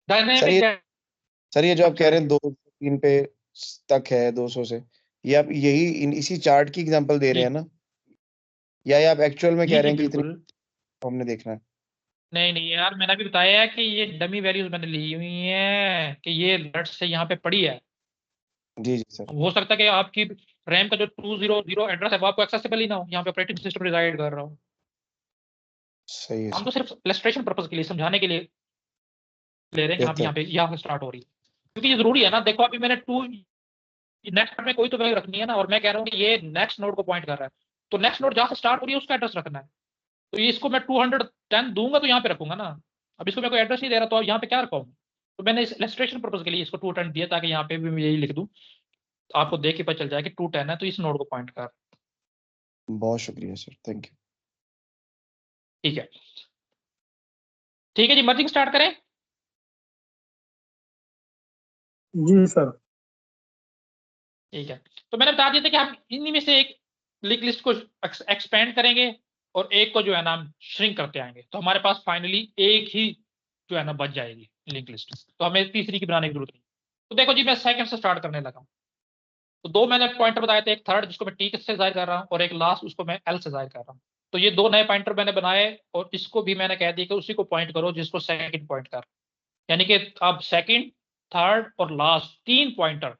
डायनेमिक सर ये जो आप कह रहे हैं 203 पे तक है 200 से, ये आप यही इसी चार्ट की एग्जांपल दे रहे हैं ना, या ये आप एक्चुअल में कह रहे हैं कि इतनी हमने देखना है? नहीं नहीं यार, मैंने भी बताया है कि ये डमी वैल्यूज मैंने ली हुई है, कि ये लेट से यहाँ पे पड़ी है। जी जी सर। हो सकता है कि आपकी रैम का जो 200 एड्रेस है वो आपको एक्सेसिबल ही ना हो, यहाँ पे ऑपरेटिंग सिस्टम रिजाइड कर रहा हो। सही है हम तो सर। सिर्फ इलस्ट्रेशन पर्पज के लिए, समझाने के लिए ले रहे हैं कि हाँ बेहतर। यहाँ से स्टार्ट हो रही है, क्योंकि ये जरूरी है ना। देखो अभी मैंने नेक्स्ट में कोई तो वैल्यू रखनी है ना, और मैं कह रहा हूँ कि ये नेक्स्ट नोड को पॉइंट कर रहा है, तो नेक्स्ट नोड जहाँ से स्टार्ट हो रही है उसका एड्रेस रखना है। तो ये इसको मैं 210 दूंगा तो यहाँ पे रखूंगा ना। अब इसको मैं कोई एड्रेस नहीं दे रहा, तो यहाँ पे क्या रखा हूँ? तो मैंने इस इलस्ट्रेशन पर्पज के लिए इसको 210 दिया, ताकि यहाँ पे भी मैं यही लिख दूं, तो आपको देख के पता चल जाए कि 210 है तो इस नोड को पॉइंट कर। बहुत शुक्रिया सर, थैंक यू। ठीक है, ठीक है जी, मर्जिंग स्टार्ट करें। जी सर। ठीक है, तो मैंने बता दिया था कि हम इन्हीं में से एक लिंक लिस्ट को एक्सपेंड करेंगे और एक को जो है ना हम श्रिंक करते आएंगे, तो हमारे पास फाइनली एक ही जो है ना बच जाएगी लिंक लिस्ट। तो हमें तीसरी की बनाने की जरूरत नहीं। तो देखो जी, मैं सेकंड से स्टार्ट करने लगा हूँ। तो दो मैंने पॉइंटर बताए थे, एक थर्ड जिसको मैं टी से जाहिर कर रहा हूँ, और एक लास्ट उसको मैं एल से जाहिर कर रहा हूँ। तो ये दो नए पॉइंटर मैंने बनाए, और इसको भी मैंने कह दिया कि उसी को पॉइंट करो जिसको सेकंड पॉइंट कर। यानी कि अब सेकंड, थर्ड और लास्ट तीन पॉइंटर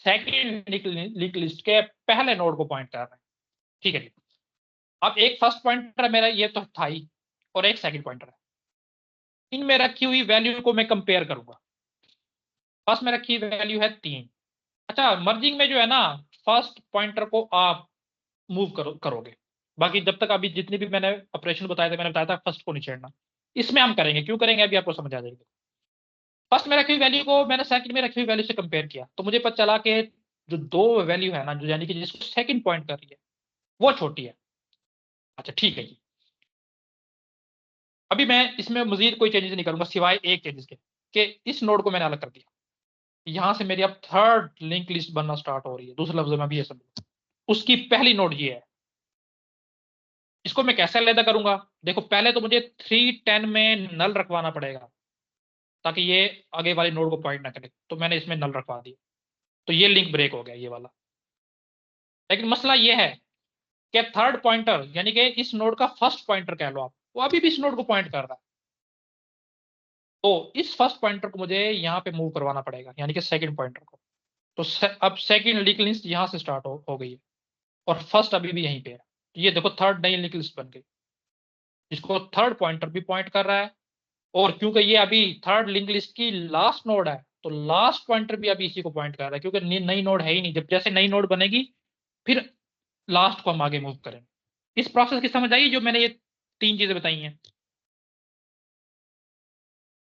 सेकंड लिंक लिस्ट के पहले नोड को पॉइंट कर रहे हैं। ठीक है जी। अब एक फर्स्ट पॉइंटर है मेरा, ये तो था ही, और एक सेकंड पॉइंटर है। इनमें रखी हुई वैल्यू को मैं कंपेयर करूंगा। फर्स्ट में रखी वैल्यू है 3। अच्छा, मर्जिंग में जो है ना, फर्स्ट पॉइंटर को आप मूव करोगे। बाकी जब तक अभी जितने भी मैंने ऑपरेशन बताए थे, मैंने बताया था फर्स्ट को नहीं छेड़ना। इसमें हम करेंगे, क्यों करेंगे अभी आपको समझ आ जाएगी। फर्स्ट में रखी हुई वैल्यू को मैंने सेकंड में रखी हुई वैल्यू से कंपेयर किया, तो मुझे पता चला कि जो दो वैल्यू है ना, जो यानी कि जिसको सेकंड पॉइंट कर रही है वो छोटी है। अच्छा ठीक है जी। अभी मैं इसमें मजीद कोई चेंजेस नहीं करूंगा सिवाय एक चेंजेस के, कि इस नोड को मैंने अलग कर दिया। यहां से मेरी अब थर्ड लिंक लिस्ट बनना स्टार्ट हो रही है। दूसरे लफ्ज में भी ये समझ, उसकी पहली नोड ये है। इसको मैं कैसे अलग करूंगा? देखो पहले तो मुझे 310 में नल रखवाना पड़ेगा, ताकि ये आगे वाली नोड को पॉइंट ना करे। तो मैंने इसमें नल रखवा दिया, तो ये लिंक ब्रेक हो गया ये वाला। लेकिन मसला ये है कि थर्ड पॉइंटर, यानी कि इस नोड का फर्स्ट पॉइंटर कह लो आप, वो अभी भी इस नोड को पॉइंट कर रहा है। तो इस फर्स्ट पॉइंटर को मुझे यहाँ पे मूव करवाना पड़ेगा, यानी कि सेकंड पॉइंटर को। तो अब सेकंड लिंक लिस्ट यहाँ से स्टार्ट हो गई है, और फर्स्ट अभी भी यहीं पे है। ये देखो थर्ड नई लिंक लिस्ट बन गई, इसको थर्ड पॉइंटर भी पॉइंट कर रहा है। और क्योंकि ये अभी थर्ड लिंक लिस्ट की लास्ट नोड है, तो लास्ट पॉइंटर भी अभी इसी को पॉइंट कर रहा है, क्योंकि नई नोड है ही नहीं। जब जैसे नई नोड बनेगी फिर लास्ट को हम आगे मूव करेंगे। इस प्रोसेस की समझ आई जो मैंने ये तीन चीजें बताई हैं?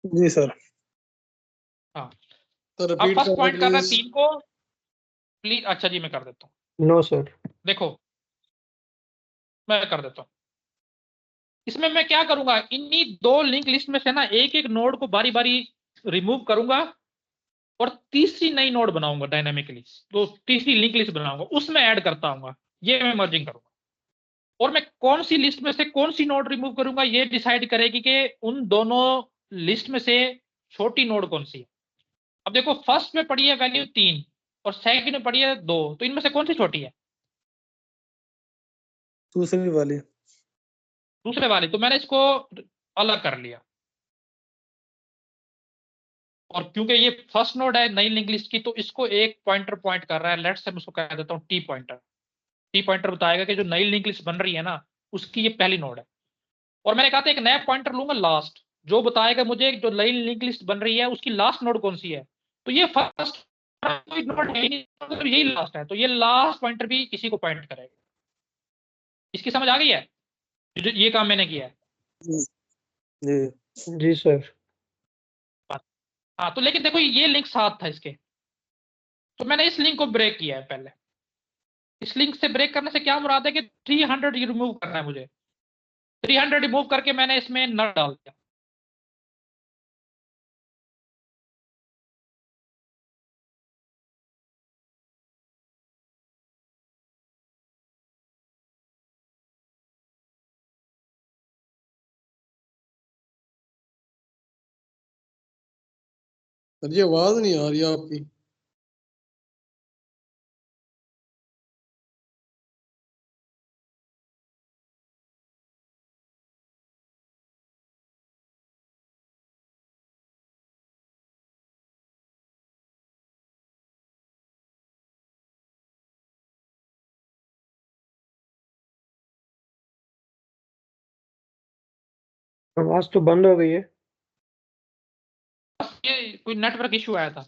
जी सर। हाँ, तो अब रिपीट फर्स्ट कर पॉइंट कर रहा है प्लीज। 3 को, प्लीज। अच्छा जी, मैं कर देता हूँ। No sir. देखो मैं कर देता हूँ। इसमें मैं क्या करूंगा, इन्हीं दो लिंक लिस्ट में से ना एक एक नोड को बारी बारी रिमूव करूंगा, और तीसरी नई नोड बनाऊंगा डायनामिकली। तो तीसरी लिंक लिस्ट बनाऊंगा, उसमें ऐड करता हूँ, ये मैं मर्जिंग करूंगा। और मैं कौन सी लिस्ट में से कौन सी नोड रिमूव करूंगा, ये डिसाइड करेगी कि उन दोनों लिस्ट में से छोटी नोड कौन सी है। अब देखो फर्स्ट में पड़ी है वैल्यू 3 और सेकंड में पड़ी है 2, तो इनमें से कौन सी छोटी है? दूसरी वाली। दूसरे वाली। तो मैंने इसको अलग कर लिया, और क्योंकि ये फर्स्ट नोड है नई लिंक लिस्ट की, तो इसको एक पॉइंटर पॉइंट कर रहा है। लेट्स से मैं उसको कह देता हूँ टी पॉइंटर। टी पॉइंटर बताएगा कि जो नई लिंक लिस्ट बन रही है ना, उसकी ये पहली नोड है। और मैंने कहा था एक नया पॉइंटर लूंगा लास्ट, जो बताएगा मुझे जो नई लिंक लिस्ट बन रही है उसकी लास्ट नोड कौन सी है। तो ये फर्स्ट कोई नोड है ही नहीं, मतलब यही लास्ट है, तो ये लास्ट पॉइंटर भी इसी को पॉइंट करेगा। इसकी समझ आ गई है? ये काम मैंने किया है। जी। जी सर। हाँ, तो लेकिन देखो ये लिंक साथ था इसके, तो मैंने इस लिंक को ब्रेक किया है पहले। इस लिंक से ब्रेक करने से क्या मुराद है कि 300 रिमूव करना है मुझे। 300 रिमूव करके मैंने इसमें नल डाल दिया। सर ये आवाज नहीं आ रही आपकी। आवाज तो बंद हो गई है। ये कोई नेटवर्क इशू आया था।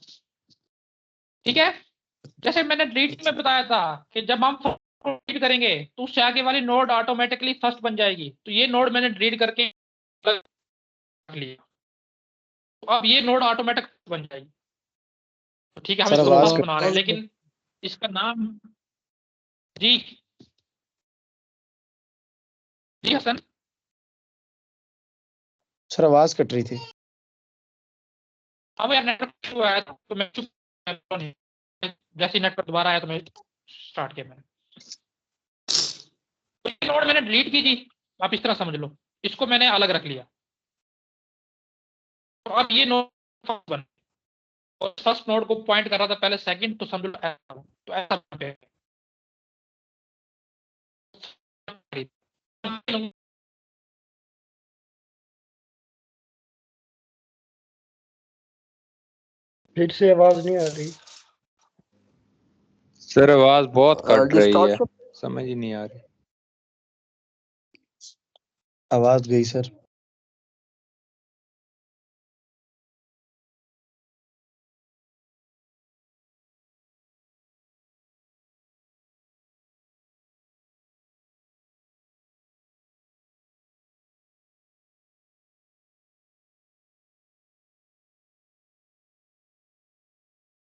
ठीक है, जैसे मैंने डिलीट में बताया था कि जब हम डिलीट करेंगे तो उससे आगे वाली नोड ऑटोमेटिकली फर्स्ट बन जाएगी। तो ये नोड मैंने डिलीट करके रख लिया, तो अब ये नोड ऑटोमेटिक बन जाएगी। तो ठीक है, हम सर इसको आवाज फर्स्ट कट बना रहे हैं, लेकिन इसका नाम जी जी हसन। सर आवाज कट रही थी। अब यार नेटवर्क इशू आया था तो मैं जैसे नेटवर्क दोबारा आया तो मैं स्टार्ट किया मैंने। तो ये नोड मैंने डिलीट की थी, आप इस तरह समझ लो, इसको मैंने अलग रख लिया। तो अब ये नोड फर्स्ट बन, और फर्स्ट नोड को पॉइंट कर रहा था पहले सेकंड, तो समझ लो ऐसा। तो ऐसा पे फिर से आवाज नहीं आ रही। सर आवाज बहुत कट जी रही स्टार्ट है, कर। समझ ही नहीं आ रही। आवाज गई सर।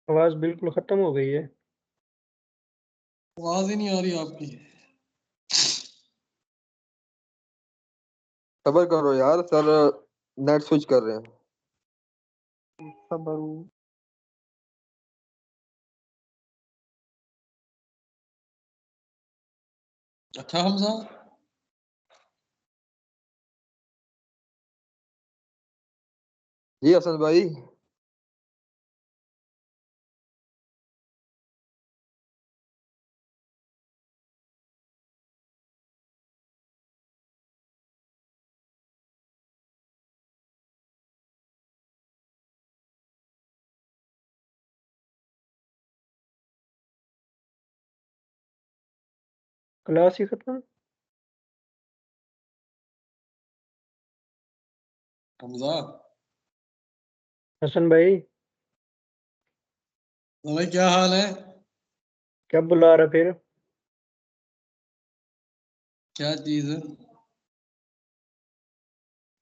आवाज बिल्कुल खत्म हो गई है। आवाज ही नहीं आ रही आपकी। सबर करो यार, सर नेट स्विच कर रहे हैं। सबर। अच्छा हमजा, जी हसन भाई। क्लास ही खत्म। हमजा हसन भाई तो भाई क्या हाल है? क्या बुला रहा फिर? क्या चीज है?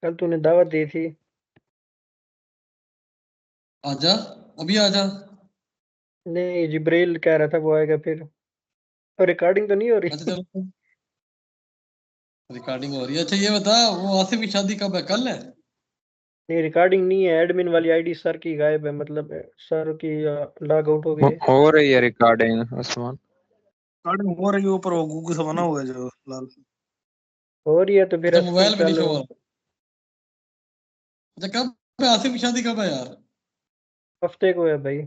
कल तूने दावत दी थी। आजा, अभी आजा। नहीं, जिब्रील कह रहा था वो आएगा फिर। और रिकॉर्डिंग तो नहीं हो अच्छा रही? चलो, रिकॉर्डिंग हो रही है। अच्छा ये बता, वो आसिफ की शादी कब है? कल है? नहीं, रिकॉर्डिंग नहीं है। एडमिन वाली आईडी सर की गायब है, मतलब सर की लॉग आउट हो गई है। हो रही है रिकॉर्डिंग उस्मान। कार्डिंग हो रही है ऊपर, वो गूगल से बना हुआ है जो लाल। हो रही है तो फिर अच्छा हसन मोबाइल में नहीं चल। शो हो रहा। अच्छा कब है आसिफ की शादी, कब है यार? हफ्ते को है भाई।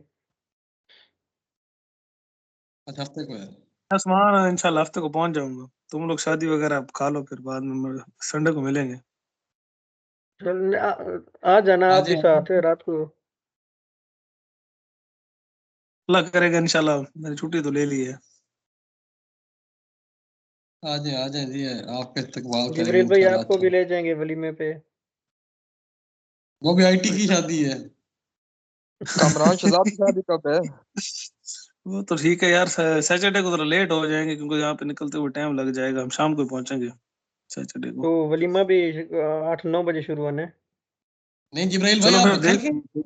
अच्छा हफ्ते को है। आसमान इंशाल्लाह हफ्ते को पहुंच जाऊंगा। तुम लोग शादी वगैरह खा लो, फिर बाद में संडे को मिलेंगे। चल आ जाना आप आज भी साथ है रात को। अल्लाह करेगा इंशाल्लाह। मैंने छुट्टी तो ले ली है। आ जाए जी, आपके इस्तकबाल करेंगे जिब्रील भाई इंशाल्लाह। आपको अच्छा, भी ले जाएंगे वलीमे पे। वो भी आईटी की शादी है। कामरान शहजाद की शादी कब है? वो तो ठीक है यार, सैटरडे को थोड़ा लेट हो जाएंगे क्योंकि यहाँ पे निकलते हुए टाइम लग जाएगा। हम शाम को ही पहुंचेंगे सैटरडे को। तो वलीमा भी 8-9 बजे शुरू होना है। नहीं जिब्राइल भाई चलो आप फिर कल देख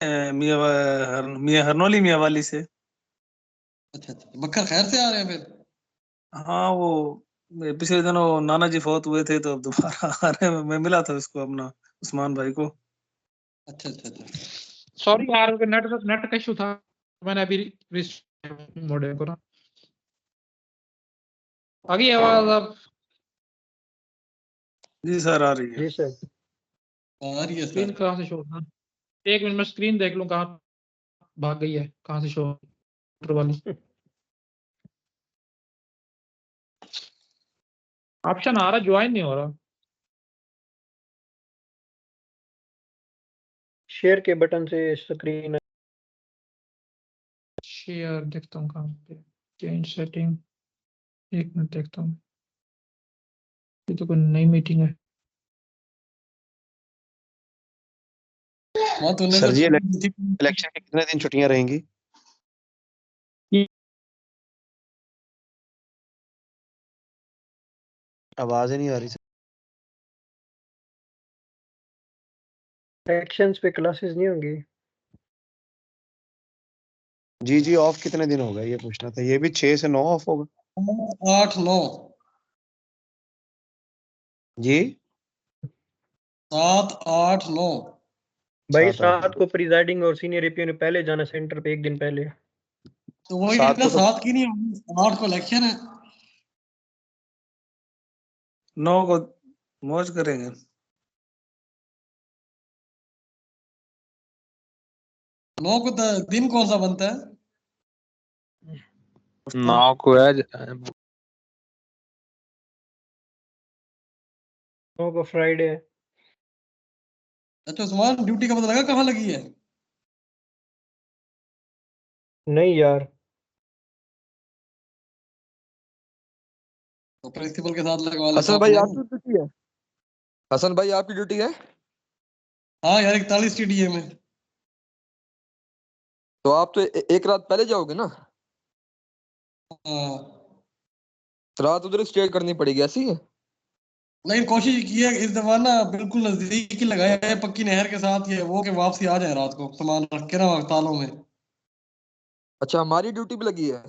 मियां हरनौली मियां वाली से। अच्छा अच्छा, बकर खैर से आ रहे हैं फिर? हाँ वो पिछले दिनों नाना जी फौत हुए थे तो अब दोबारा आ रहे हैं। मैं मिला था उसको अपना उस्मान भाई को। अच्छा अच्छा अच्छा। सॉरी यार, नेट नेट का इशू था, मैंने अभी मॉडेम को ना। आ गई आवाज अब? जी सर आ रही है। जी सर। आ रही है स्क्रीन सर। कहाँ से शो होना? एक मिनट में स्क्रीन देख लूं कहाँ भाग गई है, कहाँ से शो वाली ऑप्शन आ रहा, ज्वाइन नहीं हो रहा। शेयर के बटन से स्क्रीन। शेयर देखता हूँ कहाँ पे, चेंज सेटिंग, एक मिनट देखता हूँ, ये तो कोई नई मीटिंग है। वहाँ तूने सर तो जी छुट्टी थी। इलेक्शन के कितने दिन छुट्टियां रहेंगी? आवाज ही नहीं आ रही सर। एक्शंस पे क्लासेस नहीं होंगी। जी जी ऑफ कितने दिन होगा ये पूछना था। ये भी 6 से 9 ऑफ होगा 8 9 जी। 7 8 9। भाई 7 8 7 को प्रिजाइडिंग और सीनियर एपीओ ने पहले जाना सेंटर पे एक दिन पहले। तो वही 7 ना, को तो 7 की नहीं होगी, 8 को इलेक्शन है। 9 को मौज करेंगे। 9 को तो दिन कौन सा बनता है? 9 को है 9 को फ्राइडे है। अच्छा उस्मान, ड्यूटी का पता लगा कहाँ लगी है? नहीं यार। तो प्रिंसिपल के साथ लगवा ले हसन साथ भाई में। आपकी ड्यूटी है? हसन भाई आपकी ड्यूटी है? हाँ यार, 41 TDA में। तो आप तो एक रात पहले जाओगे ना? हाँ, तो रात उधर स्टे करनी पड़ेगी, ऐसी है? लेकिन कोशिश की है इस दफा ना, बिल्कुल नजदीक ही लगाया है, पक्की नहर के साथ ये वो, के वापसी आ जाए रात को सामान रख के ना तालों में। अच्छा हमारी ड्यूटी भी लगी है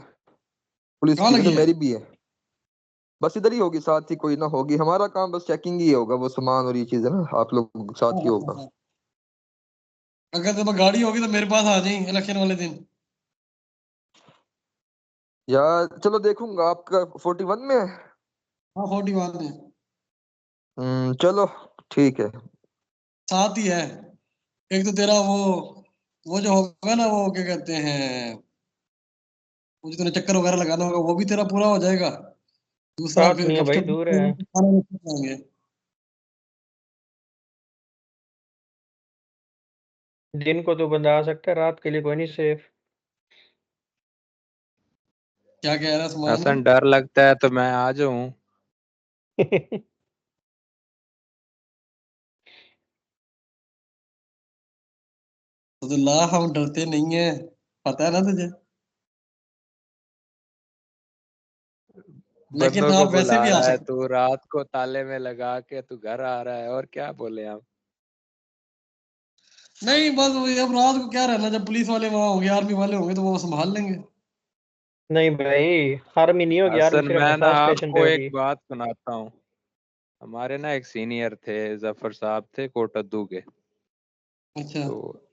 पुलिस कहाँ की, लगी वैसे है? मेरी भी है। बस इधर ही होगी, साथ ही कोई ना होगी। हमारा काम बस चेकिंग ही होगा, वो सामान और ये चीजें ना आप लोग साथ ही होगा। अगर तो गाड़ी होगी तो मेरे पास आ जाए इलेक्शन वाले दिन। या चलो देखूंगा, आपका 41 में है? हाँ 41 में। चलो ठीक है। साथ ही है। एक तो तेरा वो जो होगा ना, वो क्या कहते हैं, वो जो तूने चक्कर वगैरह लगाना होगा वो भी तेरा पूरा हो जाएगा। दूसरा साथ फिर नहीं है भाई, गपशप दूर है। जाएंगे। दिन को तो बंदा आ सकता है, रात के लिए कोई नहीं सेफ। क्या कह रहा है सुमान? हसन, डर लगता है तो मैं आ जाऊं। तो ला, हम डरते नहीं है, पता है ना तुझे। लेकिन बंदों को आप वैसे बुला भी आ रहा है सकते तू, रात को ताले में लगा के तू घर आ रहा है, और क्या बोले हम। नहीं, बस वही, अब रात को क्या रहना, जब पुलिस वाले वहां होंगे, आर्मी वाले होंगे तो वो संभाल लेंगे। नहीं भाई, आर्मी नहीं होगी, आर्मी हसन, सिर्फ मैं ना मसाज स्टेशन पे आपको एक होगी। बात सुनाता हूँ। हमारे ना एक सीनियर थे, जफर साहब थे, कोटद्दू के। अच्छा तो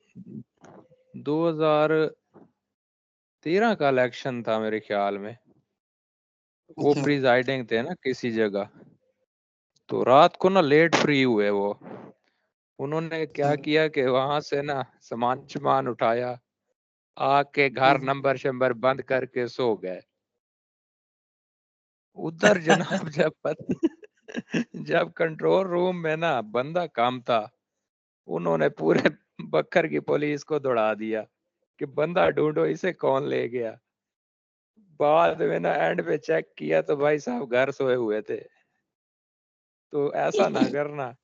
2013 का इलेक्शन था मेरे ख्याल में। वो अच्छा। प्रिजाइडिंग थे ना किसी जगह। तो रात को ना लेट फ्री हुए वो। उन्होंने अच्छा क्या किया कि वहां से ना सामान उठाया, आके घर नंबर शंबर बंद करके सो गए उधर जनाब। जब कंट्रोल रूम में ना बंदा काम था, उन्होंने पूरे बखर की पुलिस को दौड़ा दिया कि बंदा ढूंढो, इसे कौन ले गया। बाद में ना एंड पे चेक किया तो भाई साहब घर सोए हुए थे। तो ऐसा ना करना।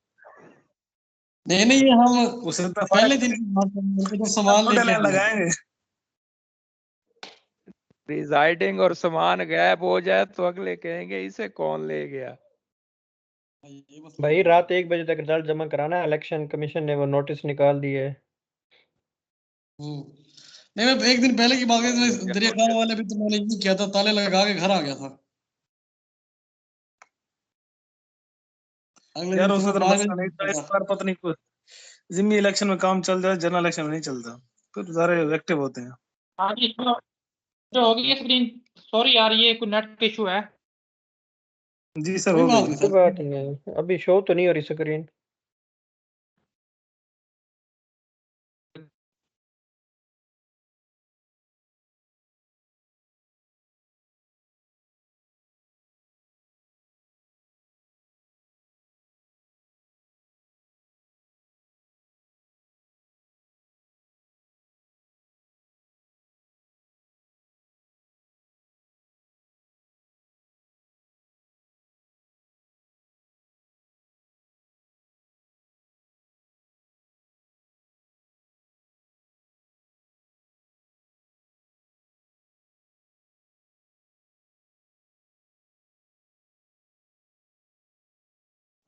नहीं नहीं, ये हम उसे तो पहले दिन की बात कर रहे थे, जब सामान लेके गए। लगाएंगे। प्रिजाइडिंग और सामान गायब हो जाए तो अगले कहेंगे इसे कौन ले गया। ये बस भाई रात 1 बजे तक रिजल्ट जमा कराना है, इलेक्शन कमीशन ने वो नोटिस निकाल दिए है। नहीं, मैं एक दिन पहले की बात है, दरिया खान वाले भी तो मैंने ये किया था, ताले लगा के घर आ गया था। अगले यार दिन उसका सुबह तो 5 मसला नहीं था, बजे इस बार पता नहीं कुछ जिम्मी इलेक्शन में काम चल जाए, जनरल इलेक्शन में नहीं चलता, फिर सारे एक्टिव होते हैं। हाँ जी, जो होगी ये स्क्रीन। सॉरी यार, ये कोई नेट इशू है। जी सर, कोई हो बात गई। नहीं कोई सर। बात नहीं है, अभी शो तो नहीं हो रही स्क्रीन।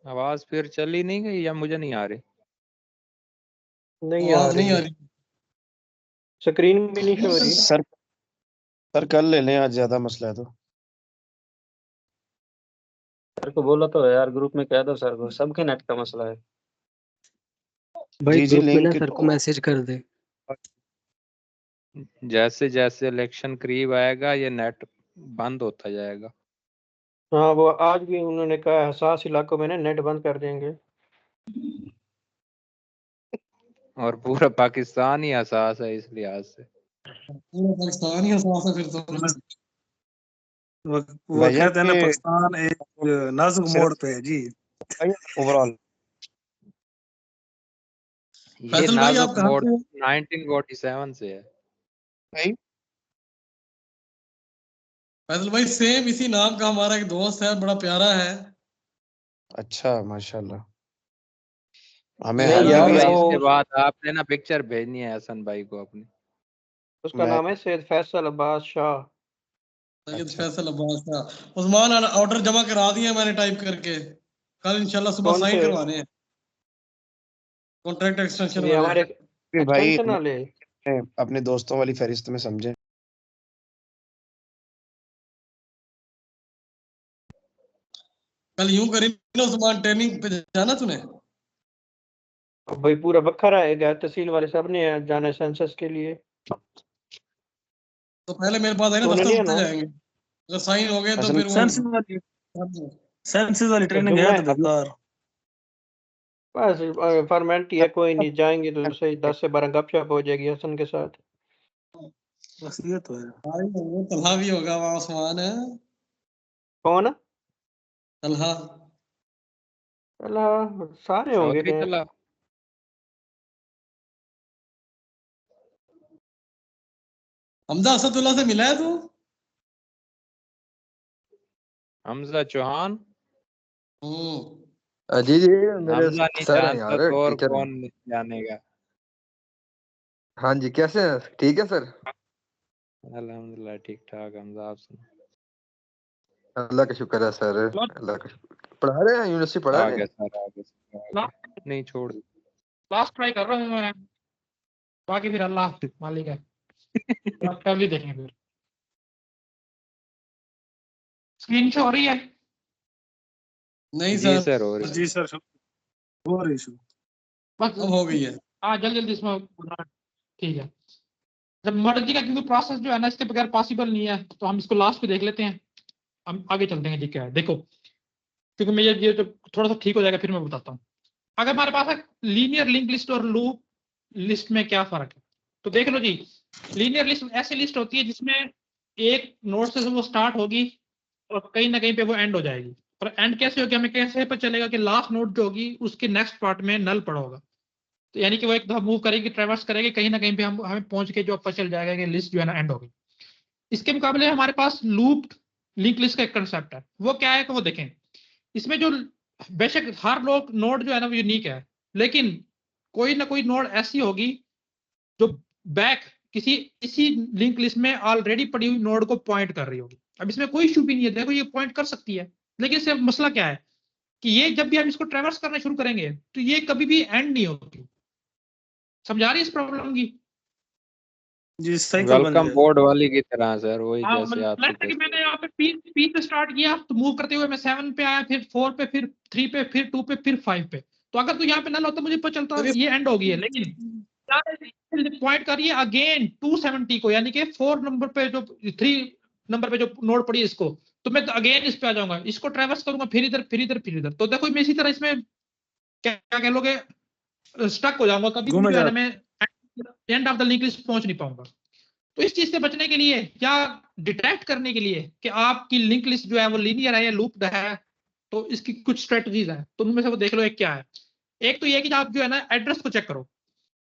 आवाज फिर चली नहीं गई या मुझे नहीं आ रही? नहीं आ आवाज नहीं रही आ है, रही। स्क्रीन भी नहीं शो हो रही। सर कल ले लें, आज ज्यादा मसला है तो। सर को बोला तो है यार, ग्रुप में कह दो सर को, सबके नेट का मसला है। भाई जी ग्रुप में ना लिंक सर को मैसेज कर दे। जैसे जैसे इलेक्शन करीब आएगा ये नेट बंद होता जाएगा। हाँ, वो आज भी उन्होंने कहा हसास इलाकों में ना नेट बंद कर देंगे। और पूरा पाकिस्तान ही हसास है इस लिहाज से। पूरा पाकिस्तान ही साफ है फिर तो। वो भाईजान कहते हैं ना, ये पाकिस्तान एक नाजुक मोड़ पे है जी। ओवरऑल ये फैसल भाई आप नाजुक कहाँ मोड़ से हो? 1947 से है। भाई फैसल भाई सेम इसी नाम का हमारा एक दोस्त है, बड़ा प्यारा है। अच्छा, माशाल्लाह। हमें नहीं हेल्प यार, भी भाई आप। इसके वो बाद आपने ना पिक्चर भेजनी है हसन भाई को अपनी। उसका मैं नाम है सैयद फैसल अब्बास शाह। सैयद अच्छा फैसल अब्बास का। उस्मान ऑर्डर जमा करा दिए मैंने टाइप करके, कल इंशाल्लाह सुबह कौन साइन से? करवाने हैं, कॉन्ट्रैक्ट एक्सटेंशन ये वाले। हमारे फिर भाई एक्सटेंशन वाले। अपने दोस्तों वाली फहरिस्त में समझे। कल यूं करी ना उस्मान, ट्रेनिंग पे जाना तूने? अब भाई पूरा बखरा आएगा, तहसील वाले सब ने जाना है सेंसस के लिए। तो पहले मेरे पास है ना, तूने नहीं दफ्तर आना? जाएंगे, अगर साइन हो गए तो असल फिर वो सेंसिस वाली तो ट्रेनिंग है जुम्मे तो बेकार। बस फॉर्मेलिटी है, कोई नहीं, जाएंगे तो सही 10 से 12 गपशप हो जाएगी हसन के साथ। बस ये तो है। तलहा भी होगा वहाँ, उस्मान है कौन? तलहा। अल्लाह, सारे होंगे चौधरी ने। तला। हमजा असदुल्ला से मिला है तू? हमजा चौहान। जी जी, मेरे हमजा नहीं सर हैं जानता यार, तो और टीचर हैं। कौन नहीं जानेगा। हाँ जी, कैसे हैं? ठीक है सर। अल्हम्दुलिल्लाह ठीक ठाक। हमजा आप सुनो। अल्लाह का शुक्र है सर, अल्लाह का शुक्र। पढ़ा रहे हैं, यूनिवर्सिटी पढ़ा रहे आगे हैं। सर, आगे सर, आगे। नहीं छोड़ दी। लास्ट ट्राई कर रहा हूँ मैं, बाकी फिर अल्लाह मालिक है। फैमिली देखेंगे फिर। स्क्रीन शो हो रही है? नहीं जी सर, सर हो रही। जी सर, हो रही सर। बस अब हो गई है। हाँ, जल्दी जल्दी इसमें ठीक है। जब मर्जी का, क्योंकि प्रोसेस जो है ना इसके बगैर पॉसिबल नहीं है, तो हम इसको लास्ट पे देख लेते हैं, हम आगे चलते हैं। जी क्या है देखो, क्योंकि मैं ये जो थोड़ा सा ठीक हो जाएगा फिर मैं बताता हूँ। अगर हमारे पास है लीनियर लिंक लिस्ट और लूप लिस्ट में क्या फर्क है, तो देख लो जी। लीनियर लिस्ट ऐसी लिस्ट होती है जिसमें एक नोड से वो स्टार्ट होगी और कहीं ना कहीं पे वो एंड हो जाएगी। और एंड कैसे होगी, हमें कैसे पता चलेगा कि लास्ट नोड जो होगी उसके नेक्स्ट पार्ट में नल पड़ा होगा। तो यानी कि वो एक दफा मूव करेगी, ट्रेवर्स करेगी, कहीं ना कहीं पे हम हमें पहुंच के जो पता चल जाएगा कि लिस्ट जो है ना एंड हो गई। इसके मुकाबले हमारे पास लूप लिंक लिस्ट का एक कंसेप्ट है। वो क्या है कि वो देखें, इसमें जो बेशक हर लोग नोड जो है ना वो यूनिक है, लेकिन कोई ना कोई नोड ऐसी होगी जो बैक किसी इसी लिंक लिस्ट में ऑलरेडी पड़ी हुई नोड को पॉइंट कर रही होगी। अब इसमें कोई इशू भी नहीं है, देखो ये पॉइंट कर सकती है, लेकिन इससे मसला क्या है कि ये जब भी हम इसको ट्रेवर्स करना शुरू करेंगे तो ये कभी भी एंड नहीं होगी। समझा रही है इस प्रॉब्लम की? जी साइकिल बन वेलकम जाएगा। बोर्ड वाली की तरह सर, वही हाँ जैसे मतलब आपके लगता है कि केस मैंने यहाँ पे पी से स्टार्ट किया, तो मूव करते हुए मैं 7 पे आया, फिर 4 पे, फिर 3 पे, फिर 2 पे, फिर 5 पे। तो अगर तो यहाँ पे नल होता मुझे पता चलता ये एंड हो गई है, लेकिन पॉइंट करिए अगेन 270 को, यानी कि 4 नंबर पे जो 3 नंबर पे जो नोड पड़ी है इसको, तो मैं अगेन इस पे आ जाऊंगा, इसको ट्रेवर्स करूंगा, फिर इधर फिर इधर फिर इधर। तो देखो मैं इसी तरह इसमें क्या कह लोगे, स्टक हो जाऊंगा, कभी भी घूमे जो है जा ना मैं end of the link list पहुंच नहीं पाऊंगा। तो इस चीज से बचने के लिए, क्या डिटेक्ट करने के लिए कि आपकी लिंक लिस्ट जो है वो लीनियर है या लूप्ड है, तो इसकी कुछ स्ट्रेटजीज है, तो उनमें से वो देख लो एक क्या है। एक तो ये कि आप जो है ना एड्रेस को चेक करो।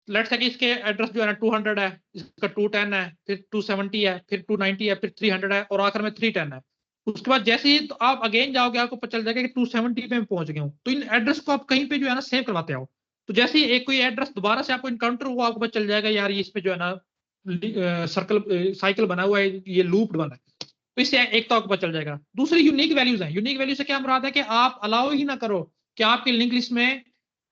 लेट्स से कि इसके एड्रेस जो है ना 200 है, इसका 210 है, फिर 270 है, फिर 290 है, फिर 300 है, और आखिर में 310 है। उसके बाद जैसे ही तो आप अगेन जाओगे, आपको पता चल जाएगा कि 270 पे मैं पहुंच गया हूँ। तो इन एड्रेस को आप कहीं पे जो है ना सेव करवाते आओ। तो जैसे ही एक कोई एड्रेस दोबारा से आपको इनकाउंटर हुआ, आपको पता चल जाएगा यार ये इस पे जो है ना सर्कल साइकिल बना हुआ है, ये लूप्ड बना है। तो इससे एक तो आपको पता चल जाएगा। दूसरी यूनिक वैल्यूज है। यूनिक वैल्यू से क्या मुराद है कि आप अलाउ ही ना करो कि आपकी लिंक लिस्ट में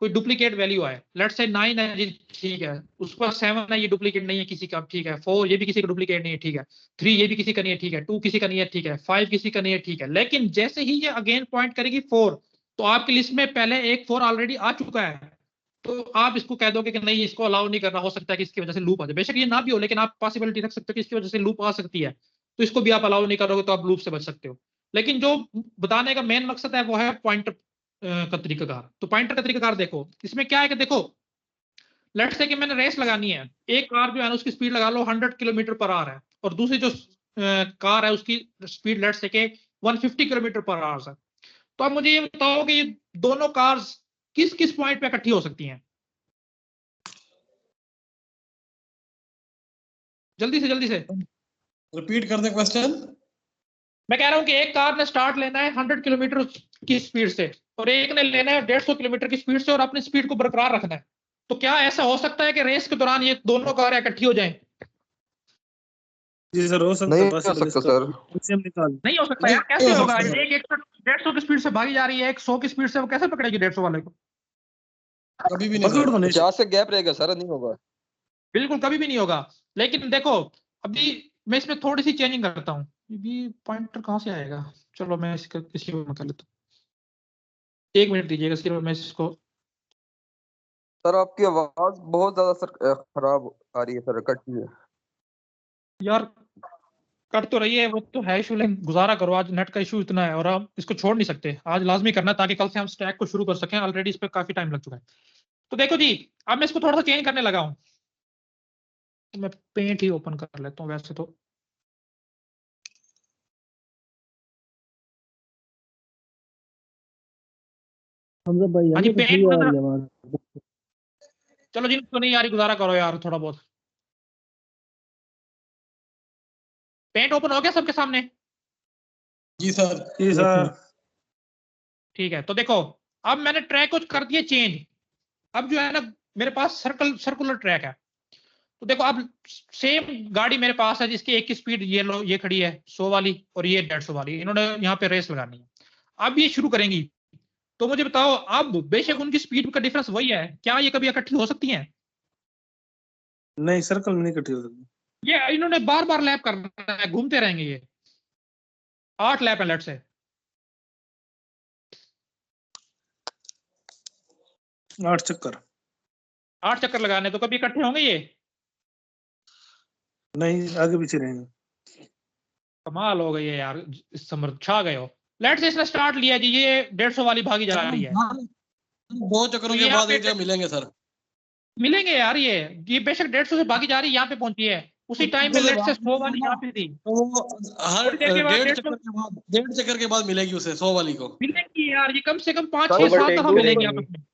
कोई डुप्लीकेट वैल्यू आए। लेट्स से 9 है जी, ठीक है, उसके बाद 7 है, ये डुप्लीकेट नहीं है किसी का, ठीक है, 4 ये भी किसी का डुप्लीकेट नहीं है, ठीक है, 3 ये भी किसी का नहीं है, ठीक है, 2 किसी का नहीं है, ठीक है, 5 किसी का नहीं है, ठीक है। लेकिन जैसे ही ये अगेन पॉइंट करेगी 4, तो आपकी लिस्ट में पहले एक 4 ऑलरेडी आ चुका है, तो आप इसको कह दोगे कि नहीं इसको अलाउ नहीं करना, हो सकता है कि इसकी वजह से लूप आ जाए। बेशक ये ना भी हो, लेकिन आप पॉसिबिलिटी रख सकते हो कि इसकी वजह से लूप आ सकती है, तो इसको भी आप अलाउ नहीं करोगे, तो आप लूप से बच सकते हो। लेकिन जो बताने का मेन मकसद है वो है पॉइंटर का तरीकाकार। तो पॉइंटर का तरीकाकार देखो, इसमें क्या है कि देखो लेट्स से कि मैंने रेस लगानी है, एक कार जो है ना उसकी स्पीड लगा लो 100 किलोमीटर पर आवर है, और दूसरी जो कार है उसकी स्पीड लेट्स से के 150 किलोमीटर पर आवर है। तो अब मुझे ये बताओ कि ये दोनों कार्स किस किस पॉइंट पे इकट्ठी हो सकती हैं, जल्दी से। रिपीट कर दे क्वेश्चन। मैं कह रहा हूं कि एक कार ने स्टार्ट लेना है 100 किलोमीटर की स्पीड से, और एक ने लेना है 150 किलोमीटर की स्पीड से, और अपनी स्पीड को बरकरार रखना है। तो क्या ऐसा हो सकता है कि रेस के दौरान ये दोनों कार इकट्ठी हो जाएं? जी सर, हो सकता नहीं है, हो पॉसिबल सकता इसका सर। एलसीएम निकाल। नहीं हो सकता नहीं यार, नहीं कैसे हो होगा? सकता एक 150 की स्पीड से भागी जा रही है, एक 100 की स्पीड से, वो कैसे पकड़ेगी 150 वाले को? कभी भी नहीं पकड़ सर। तो नहीं जहाँ से गैप रहेगा सर नहीं होगा। बिल्कुल कभी भी नहीं होगा। लेकिन देखो अभी मैं इसमें थोड़ी सी चेंजिंग करता हूँ। ये पॉइंटर कहाँ से आएगा? चलो मैं इसका किसी को कर लेता हूँ, 1 मिनट दीजिएगा सिर्फ, मैं इसको। सर आपकी आवाज बहुत ज्यादा सर खराब आ रही है सर, कटती है। यार कर तो रही है, वो तो है इशू, लेकिन गुजारा करो, आज नेट का इशू इतना है और हम इसको छोड़ नहीं सकते, आज लाजमी करना है, ताकि कल से हम स्टैक को शुरू कर सकें। ऑलरेडी इस पर काफी टाइम लग चुका है। तो देखो जी, अब मैं इसको थोड़ा सा चेंज करने लगा हूँ, तो मैं पेंट ही ओपन कर लेता हूँ वैसे तो। हमजा भाई हाँ जी, हमें तो सही पेंट आ मतलब रही है आवाज। चलो जिनको नहीं आ रही गुजारा करो यार थोड़ा बहुत। पेंट ओपन हो गया सबके सामने? जी सर। जी सर। ठीक है, तो देखो अब मैंने ट्रैक को कर दिया चेंज। अब जो है ना मेरे पास सर्कुलर ट्रैक है। तो देखो अब सेम गाड़ी मेरे पास है, जिसकी एक की स्पीड ये लो, ये खड़ी है 100 वाली, और ये 150 वाली, इन्होंने यहाँ पे रेस लगानी है। अब ये शुरू करेंगी, तो मुझे बताओ, अब बेशक उनकी स्पीड का डिफरेंस वही है, क्या ये कभी इकट्ठी हो सकती हैं? नहीं, सर्कल में नहीं कटी हो सकती। ये इन्होंने बार बार लैप करना है, घूमते रहेंगे ये। 8 लैप है लेट से, 8 चक्कर। 8 चक्कर लगाने, तो कभी इकट्ठे होंगे ये? नहीं, आगे पीछे रहेंगे। कमाल हो गई है यार, इस समर छा गए हो। लेट से इसने स्टार्ट लिया जी, ये 150 वाली भागी जा रही है, 2 चक्करों तो के ये बाद आप एक जगह मिलेंगे सर। मिलेंगे यार। ये बेशक 150 से भागी जा रही है, यहाँ पे पहुंची है, उसी टाइम में लेट से 100 वाली यहाँ पे थी, तो वो हर थोड़ी देर के बाद 1.5 चक्कर के बाद मिलेगी उसे 100 वाली को। मिलेंगी यार। ये कम से कम 5 सर 6 7 ओवरटेक दफा भी मिलेंगी करेंगे। आपस में,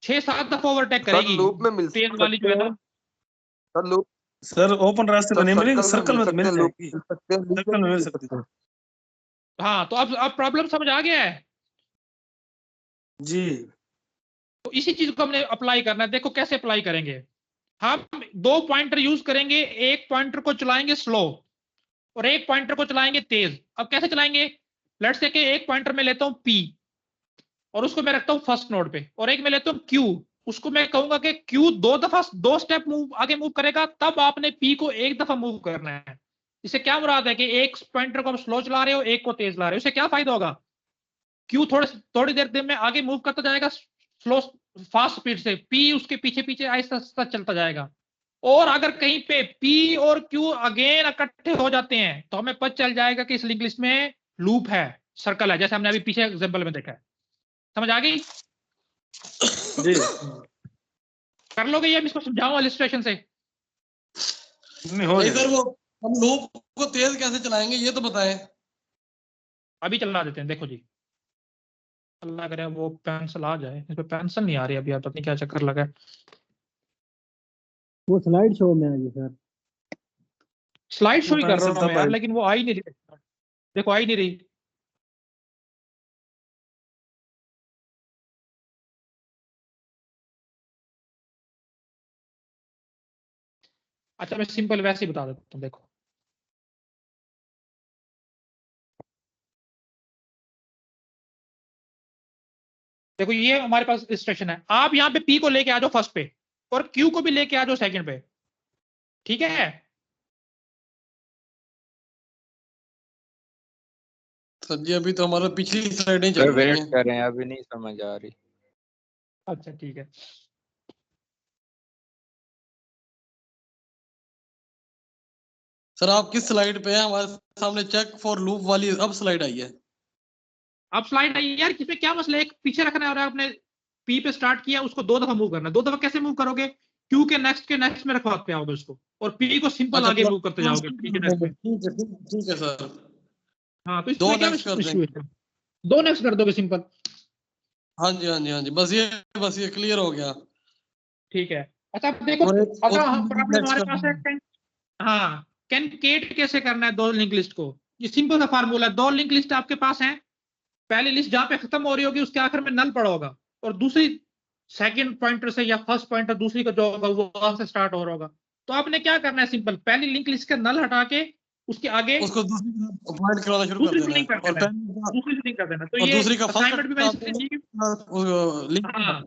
6 7 दफा ओवरटेक सर करेगी लूप में मिल तेज वाली जो सकते है हैं। ना। सर लूप सर ओपन रास्ते पे सर नहीं मिलेगी, सर्कल में सर्कल मिल में तो सकते मिल हैं, लूप जाएगी। मिल सकते हैं, लूप सर्कल में में मिल मिल सकती सकते हैं। हाँ, तो अब प्रॉब्लम समझ आ गया है। जी। तो इसी चीज को हमने अप्लाई करना है। देखो कैसे अप्लाई करेंगे। हम 2 पॉइंटर यूज करेंगे, एक पॉइंटर को चलाएंगे स्लो और एक पॉइंटर को चलाएंगे तेज। अब कैसे चलाएंगे? लेट्स से कि एक पॉइंटर में लेता हूं P और उसको मैं रखता हूं फर्स्ट नोड पे, और एक में लेता हूं Q उसको मैं कहूंगा कि क्यू दो स्टेप आगे मूव करेगा, तब आपने पी को एक दफा मूव करना है। इससे क्या मुराद है कि एक पॉइंटर को आप स्लो चला रहे हो, एक को तेज ला रहे हो, इससे क्या फायदा होगा? क्यू थोड़ी देर में आगे मूव करता जाएगा स्लो फास्ट स्पीड से, पी उसके पीछे पीछे आहिस्ता आहिस्ता चलता जाएगा। और अगर कहीं पे पी और क्यू अगेन इकट्ठे हो जाते हैं तो हमें पता चल जाएगा कि इस लिंक लिस्ट में लूप है, सर्कल है, जैसे हमने अभी पीछे एग्जांपल में देखा है। समझ आ गई? जी कर लोगे ये? इसको समझाऊं इलस्ट्रेशन से? नहीं हो नहीं सर, जाएगा। वो हम लूप को तेज कैसे चलाएंगे ये तो बताएं। अभी चला देते हैं, देखो जी। अल्लाह करे वो पेंसिल आ जाए। इस पे पेंसिल नहीं आ रही अभी, पता नहीं क्या चक्कर लगा है। वो स्लाइड शो में आ गई सर। स्लाइड शो वो ही कर रहा पेंसिल हूँ मैं तब यार, आई। लेकिन वो आ ही नहीं रही। देखो आ ही नहीं रही। अच्छा मैं सिंपल वैसे ही बता देता हूँ, देखो। देखो ये हमारे पास इंस्ट्रक्शन है, आप यहाँ पे पी को लेके आ जाओ फर्स्ट पे, और क्यू को भी लेके आ जाओ सेकंड पे। ठीक है? सर जी अभी तो हमारा पिछली स्लाइडें चल सर रही वेट हैं। कर रहे हैं, अभी नहीं समझ आ रही। अच्छा ठीक है। सर आप किस स्लाइड पे हैं? हमारे सामने चेक फॉर लूप वाली अब स्लाइड आई है। अब स्लाइड आई यार, इसमें क्या मसला है? एक पीछे रखना है और आपने पी पे स्टार्ट किया, उसको दो दफा मूव करना है। दो दफा कैसे मूव करोगे? क्यू के नेक्स्ट में रखवाते आओगे उसको, और पी को सिंपल अच्छा आगे मूव करते जाओगे पी के नेक्स्ट में। ठीक है ठीक है सर। हाँ तो दो इसमें क्या नेक्स्ट कर इशू देंगे। है? दो नेक्स्ट कर दोगे सिंपल। हाँ जी हाँ जी हाँ जी, बस ये क्लियर हो गया। ठीक है। अच्छा अब देखो, और अगर उसको प्रॉब्लम नेक्स्ट हमारे कर पास है देंगे। हाँ, कैनकेट कैसे करना है दो लिंक लिस्ट को? ये सिंपल सा फार्मूला है। दो लिंक लिस्ट आपके पास है, पहली लिस्ट जहां पे खत्म हो रही होगी उसके आखिर में नल पड़ा होगा, और दूसरी सेकंड पॉइंटर से या फर्स्ट पॉइंटर दूसरी का जो होगा वो वहां से स्टार्ट हो रहा होगा। तो आपने क्या करना है? सिंपल पहली लिंक लिस्ट का नल हटा के उसके आगे उसको दूसरी तरफ पॉइंट कराना शुरू कर दूसरी से देना है, लिंक कर और देना है, पहले का दूसरी से लिंक कर देना है। तो और ये दूसरी का फर्स्ट असाइनमेंट भी मैंने इसलिए दी कि लिंक। हाँ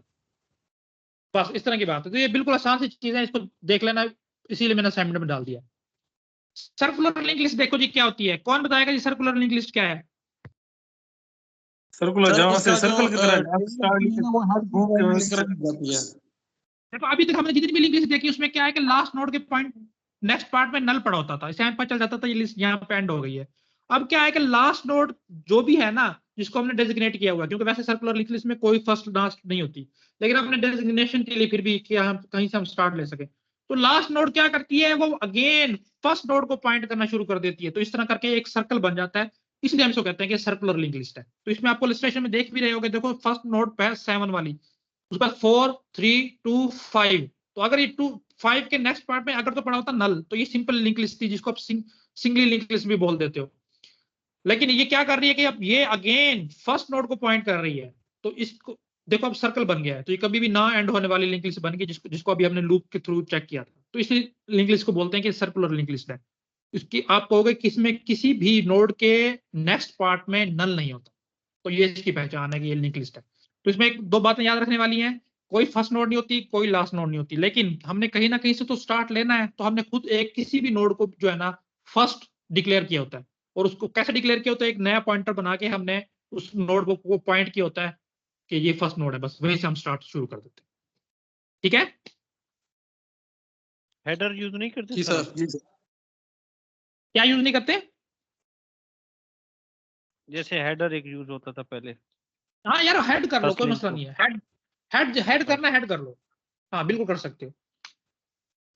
बस इस तरह की बात है। तो ये बिल्कुल आसान सी चीज है, इसको देख लेना, इसीलिए मैंने असाइनमेंट में डाल दिया। सर्कुलर लिंक लिस्ट देखो जी क्या होती है, कौन बताएगा जी सर्कुलर लिंक लिस्ट क्या है? सर्कुलर सर जहां से उसका जो सर्कल की तरह आप टेबल स्टार होती है लिखे ना वो हर घूम के लिंक वैसे। जाती है। देखो अभी तक हमने जितनी भी लिंक लिस्ट देखी उसमें क्या है कि लास्ट नोड के पॉइंट नेक्स्ट पार्ट में नल पड़ा होता था, इससे हमें पता चल जाता था ये लिस्ट यहाँ पे एंड हो गई है। अब क्या है कि लास्ट नोड जो भी है ना, जिसको हमने डेजिग्नेट किया हुआ है, क्योंकि वैसे सर्कुलर लिंक लिस्ट में कोई फर्स्ट लास्ट नहीं होती, लेकिन हमने डेजिग्नेशन के लिए फिर भी किया, हम कहीं से हम स्टार्ट ले सके। तो लास्ट नोड क्या करती है, वो अगेन फर्स्ट नोड को पॉइंट करना शुरू कर देती है। तो इस तरह करके एक सर्कल बन जाता है, इसलिए हम इसको कहते हैं कि सर्कुलर लिंक लिस्ट है। तो इसमें आपको इलस्ट्रेशन में देख भी रहे होगे, देखो फर्स्ट नोड पे 7 वाली, उसके बाद 4 3 2 5। तो अगर ये 5 के नेक्स्ट पार्ट में अगर तो पड़ा होता नल, तो ये सिंपल लिंक लिस्ट थी, जिसको आप सिंगली लिंक लिस्ट भी बोल देते हो। लेकिन ये क्या कर रही है कि अब ये अगेन फर्स्ट नोड को पॉइंट कर रही है। तो इसको देखो अब सर्कल बन गया है, तो ये कभी भी ना एंड होने वाली लिंक लिस्ट बन गई, जिसको अभी हमने लूप के थ्रू चेक किया था। तो इसलिए लिंक लिस्ट को बोलते हैं कि सर्कुलर लिंक लिस्ट है। इसकी आप कहोगे कि इसमें किसी भी नोड के नेक्स्ट पार्ट में नल नहीं होता, तो ये इसकी पहचान है कि ये लिंक लिस्ट है। तो इसमें दो बातें याद रखने वाली हैं, कोई फर्स्ट नोड नहीं होती, कोई लास्ट नोड नहीं होती, लेकिन हमने कहीं ना कहीं से तो स्टार्ट लेना है, तो हमने खुद एक किसी भी नोड को जो है ना फर्स्ट डिक्लेयर किया होता है। और उसको कैसे डिक्लेयर किया होता है? एक नया पॉइंटर बना के हमने उस नोड को पॉइंट किया होता है कि ये फर्स्ट नोड है, बस वहीं से हम स्टार्ट शुरू कर देते हैं। ठीक है? हेडर यूज नहीं करते जी सर? सर। क्या यूज नहीं करते? जैसे हेडर एक यूज होता था पहले हाँ यार हेड कर लो, फर्स्ट कोई लिंक मसला को। नहीं है। हेड करना है, हेड कर लो। हाँ बिल्कुल कर सकते हो।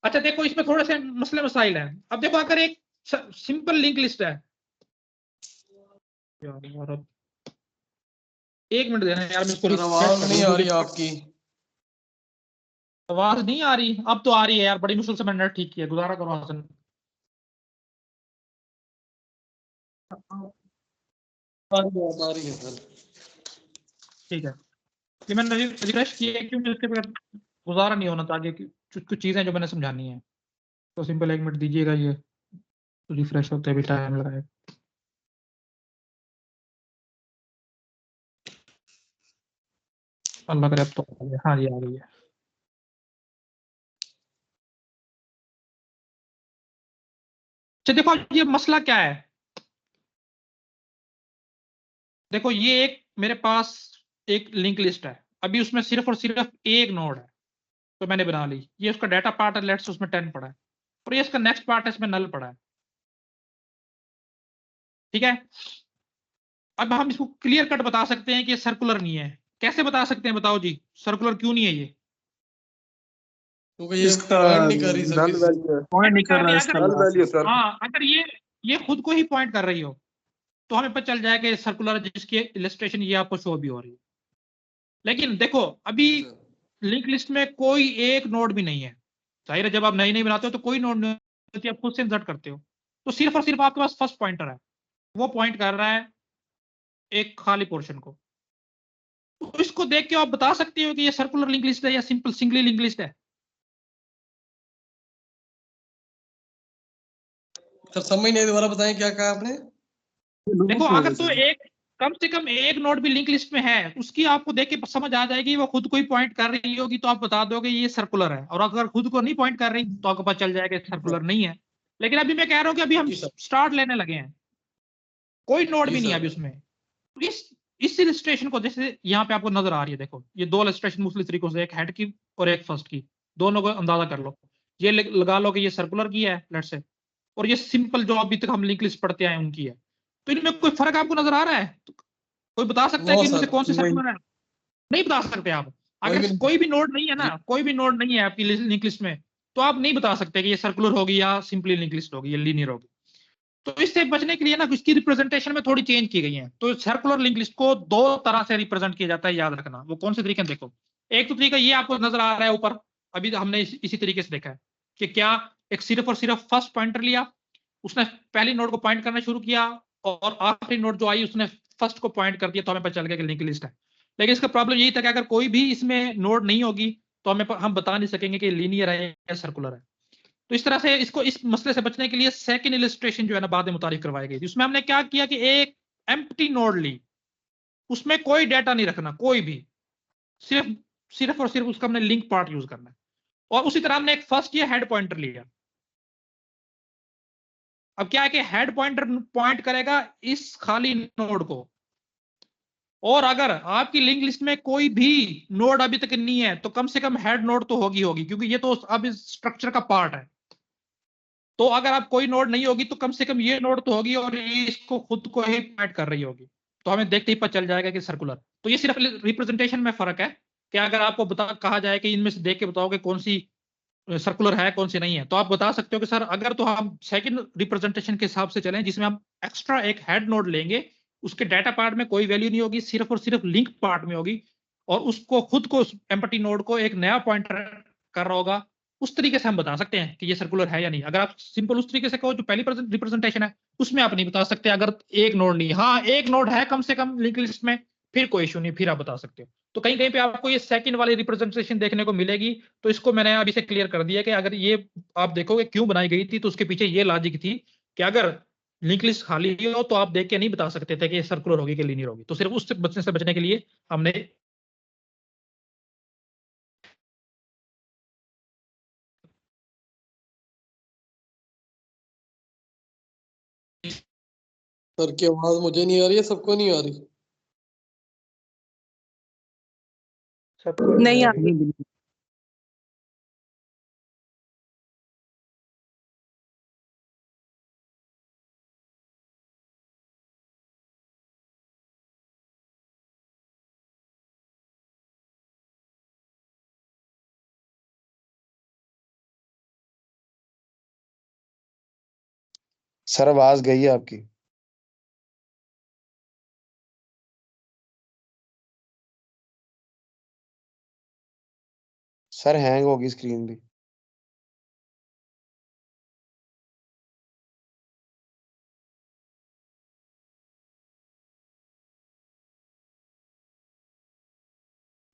अच्छा देखो इसमें थोड़े से मसले मसाइल हैं। अब देखो अगर एक सिंपल लिंक लिस्ट है, यार अब एक मिनट देना यार, मैं इसको सर रिफ्रेश आवाज कर नहीं लूं, आ रही क्योंकि आपकी। आवाज नहीं आ रही। अब तो आ रही है यार, बड़ी मुश्किल से मैंने नेट ठीक किया, गुजारा करो हसन। आ रही है सर। ठीक है, ये मैंने रिफ्रेश किया है क्योंकि उसके बगैर गुजारा नहीं होना था आगे की कुछ चीजें जो मैंने समझानी है। तो सिंपल एक मिनट दीजिएगा, ये रिफ्रेश होते भी टाइम लगाएगा। अल्लाह करे अब तो आ गई है। हाँ जी आ गई है। अच्छा देखो ये मसला क्या है, देखो ये एक मेरे पास एक लिंक लिस्ट है, अभी उसमें सिर्फ और सिर्फ एक नोड है, तो मैंने बना ली, ये उसका डाटा पार्ट है, लेट्स उसमें 10 पड़ा है, और ये इसका नेक्स्ट पार्ट है, इसमें नल पड़ा है, ठीक है। अब हम इसको क्लियर कट बता सकते हैं कि ये सर्कुलर नहीं है, कैसे बता सकते हैं बताओ जी, सर्कुलर क्यों नहीं है ये? क्योंकि ये इसका पॉइंट नहीं कर रही नल सभी। वैल्यू है, पॉइंट नहीं कर रहा है अगर इसका नल लास्ट। Value sir. हाँ अगर ये खुद को ही पॉइंट कर रही हो तो हमें पता चल जाएगा कि सर्कुलर, जिसकी इलस्ट्रेशन ये आपको शो भी हो रही है। लेकिन देखो अभी लिंक लिस्ट में कोई एक नोड भी नहीं है, जाहिर है जब आप नई नई बनाते हो तो कोई नोड नहीं होती, आप खुद से इंसर्ट करते हो, तो सिर्फ और सिर्फ आपके पास फर्स्ट पॉइंटर है, वो पॉइंट कर रहा है एक खाली पोर्शन को, तो इसको देख के आप बता सकते हो कि ये सर्कुलर लिंक लिस्ट है या सिंपल सिंगली लिंक लिस्ट है। सर समझ नहीं, दोबारा बताएं क्या कहा आपने। देखो अगर तो एक कम से कम एक नोड भी लिंक लिस्ट में है, उसकी आपको देख के समझ आ जाएगी वो खुद को ही पॉइंट कर रही होगी, तो आप बता दोगे ये सर्कुलर है, और अगर खुद को नहीं पॉइंट कर रही तो आपको पता चल जाएगा सर्कुलर नहीं है। लेकिन अभी मैं कह रहा हूँ कि अभी हम जी सर। स्टार्ट लेने लगे हैं, कोई नोड जी भी नहीं है सर। अभी उसमें, तो इस इलस्ट्रेशन को जैसे यहाँ पे आपको नजर आ रही है, देखो ये दो इलस्ट्रेशन मुख्तलिफ तरीकों से, एक हेड की और एक फर्स्ट की, दोनों को अंदाजा कर लो, ये लगा लो कि ये सर्कुलर की है लेट्स से, और ये सिंपल जो अभी तक हम लिंक लिस्ट पढ़ते आए उनकी है, तो इनमें कोई फर्क आपको नजर आ रहा है? तो कोई बता सकता है नो कि इनमें से सर, कौन सी नहीं। सर्कुलर है? नहीं बता सकते आप। कोई अगर भी नहीं। कोई भी नोड नहीं है ना, कोई भी नोड नहीं है आपकी लिंक लिस्ट में, तो आप नहीं बता सकते कि ये सर्कुलर होगी या सिंपली लिंक लिस्ट होगी या लीनियर होगी। तो इससे बचने के लिए ना इसकी रिप्रेजेंटेशन में थोड़ी चेंज की गई है, तो सर्कुलर लिंक लिस्ट को दो तरह से रिप्रेजेंट किया जाता है, याद रखना। वो कौन से तरीके हैं देखो, एक तो तरीका ये आपको नजर आ रहा है ऊपर, अभी हमने इसी तरीके से देखा है कि क्या एक सिर्फ और सिर्फ फर्स्ट पॉइंटर लिया, उसने पहली नोड को पॉइंट करना शुरू किया, और आखिरी नोड जो आई उसने फर्स्ट को पॉइंट कर दिया, तो हमें पता चल गया कि लिंक लिस्ट है। लेकिन इसका प्रॉब्लम यही था कि अगर कोई भी इसमें नोड नहीं होगी तो हम बता नहीं सकेंगे कि लीनियर है या सर्कुलर है। तो इस तरह से इसको इस मसले से बचने के लिए सेकंड इलस्ट्रेशन जो है ना बाद में मुतारिफ करवाई गई थी, उसमें हमने क्या किया कि एक एम्प्टी नोड ली, उसमें कोई डाटा नहीं रखना, कोई भी, सिर्फ सिर्फ और सिर्फ उसका हमने लिंक पार्ट यूज करना है, और उसी तरह हमने एक फर्स्ट या हेड पॉइंटर लिया। अब क्या है कि हेड पॉइंटर पॉइंट करेगा इस खाली नोड को, और अगर आपकी लिंक लिस्ट में कोई भी नोड अभी तक नहीं है तो कम से कम हेड नोड तो होगी, क्योंकि ये तो अब इस स्ट्रक्चर का पार्ट है। तो अगर आप कोई नोड नहीं होगी तो कम से कम ये नोड तो होगी, और ये इसको खुद को ही पॉइंट कर रही होगी, तो हमें देखते ही पता चल जाएगा कि सर्कुलर। तो ये सिर्फ रिप्रेजेंटेशन में फर्क है कि अगर आपको कहा जाए कि इनमें से देख के बताओ कि कौन सी सर्कुलर है कौन सी नहीं है, तो आप बता सकते हो कि सर अगर तो हम सेकंड रिप्रेजेंटेशन के हिसाब से चलें, जिसमें हम एक्स्ट्रा एक हेड नोड लेंगे, उसके डाटा पार्ट में कोई वैल्यू नहीं होगी, सिर्फ और सिर्फ लिंक पार्ट में होगी, और उसको खुद को एम्प्टी नोड को एक नया पॉइंटर कर रहा होगा, उस तरीके से हम बता सकते हैं कि ये सर्कुलर है या नहीं। अगर आप सिंपल उस तरीके से कहो जो पहली रिप्रेजेंटेशन है, उसमें आप नहीं बता सकते, अगर एक नोड नहीं, हाँ एक नोड है कम से कम लिंक लिस्ट में, फिर कोई इशू नहीं, फिर आप बता सकते हो। तो कहीं कहीं पे आपको ये सेकंड वाली रिप्रेजेंटेशन देखने को मिलेगी, तो इसको मैंने अभी से क्लियर कर दिया कि अगर ये आप देखोगे क्यों बनाई गई थी, तो उसके पीछे ये लॉजिक थी कि अगर लिंक लिस्ट खाली हो तो आप देख के नहीं बता सकते थे कि ये सर्कुलर होगी कि लीनियर होगी, तो सिर्फ उससे बचने के लिए हमने सर की आवाज मुझे नहीं आ रही है, सबको नहीं आ रही। सबको नहीं आ आ रही। रही। सर आवाज गई है आपकी। सर हैंग होगी स्क्रीन भी।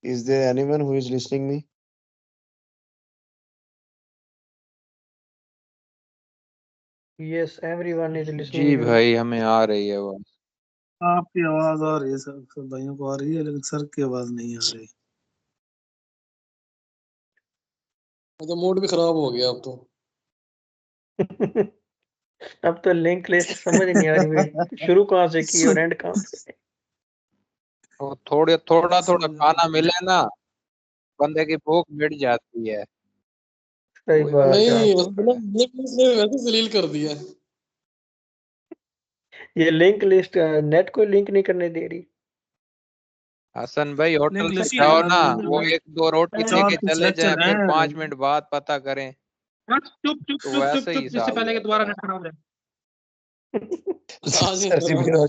Is there anyone who is listening me? Yes, everyone is जी listening you. भाई हमें आ रही है आवाज। आपकी आवाज आ रही है, सब भाइयों को आ रही है, लेकिन सर की आवाज नहीं आ रही। तो मूड भी खराब हो गया अब तो। अब तो लिंक लिस्ट समझ नहीं आ रही भाई, शुरू कहाँ से की और एंड कहाँ पे। वो थोड़ा थोड़ा खाना मिले ना, बंदे की भूख मिट जाती है। सही कोई बात बात है। नहीं, आप उसने ने वैसे जलील कर दिया। ये लिंक लिस्ट नेट को लिंक नहीं करने दे रही। हसन भाई होटल लिंक से लिस्ट सही पे है। जाओ यार ना, वो वो एक दो रोटी चार लेके कुछ चले जाएं, लेक्चर फिर हैं। 5 मिनट बाद पता करें, बस चुप चुप तो चुप चुप वैसे ही चुप, इससे हिसाब पहले कि होगा। दोबारा नेट खराब हो जाए। आज सर जी मेरा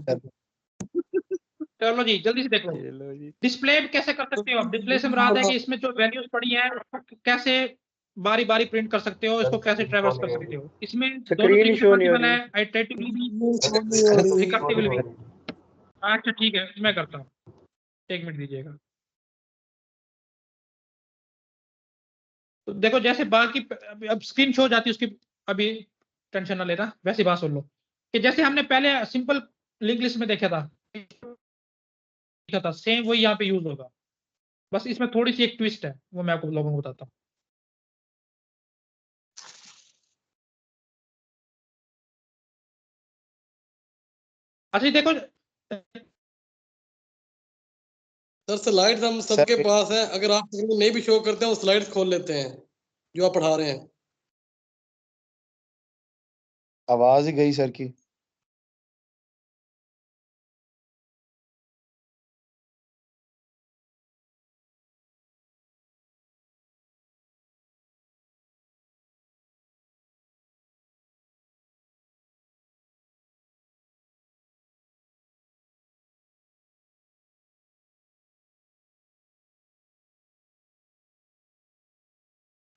चलो जी जल्दी से देख लो। चलो जी। डिस्प्ले कैसे कर सकते हो आप? डिस्प्ले से मुराद है कि इसमें जो वैल्यूज पड़ी हैं कैसे बारी बारी प्रिंट कर सकते हो, इसको कैसे ट्रैवर्स कर सकते हो। इसमें दोनों स्क्रीन ही तरीके से शो नहीं हो पॉसिबल रही। है, इटरेटिवली भी, रिकर्सिवली भी। अच्छा ठीक है, मैं करता हूँ, 1 मिनट दीजिएगा। तो देखो जैसे बाकी अब स्क्रीन शो हो जाती है उसकी, अभी टेंशन ना लेना, वैसी बात सुन लो कि जैसे हमने पहले सिंपल लिंक लिस्ट में देखा था सेम वही यहाँ पे यूज होगा। बस इसमें थोड़ी सी एक ट्विस्ट है, वो मैं आपको लोगों को बताता हूँ। अच्छा जी, देखो सर स्लाइड्स हम सर सबके पास है, अगर आप स्क्रीन में नहीं भी शो करते हैं वो स्लाइड्स खोल लेते हैं जो आप पढ़ा रहे हैं। आवाज ही गई सर की।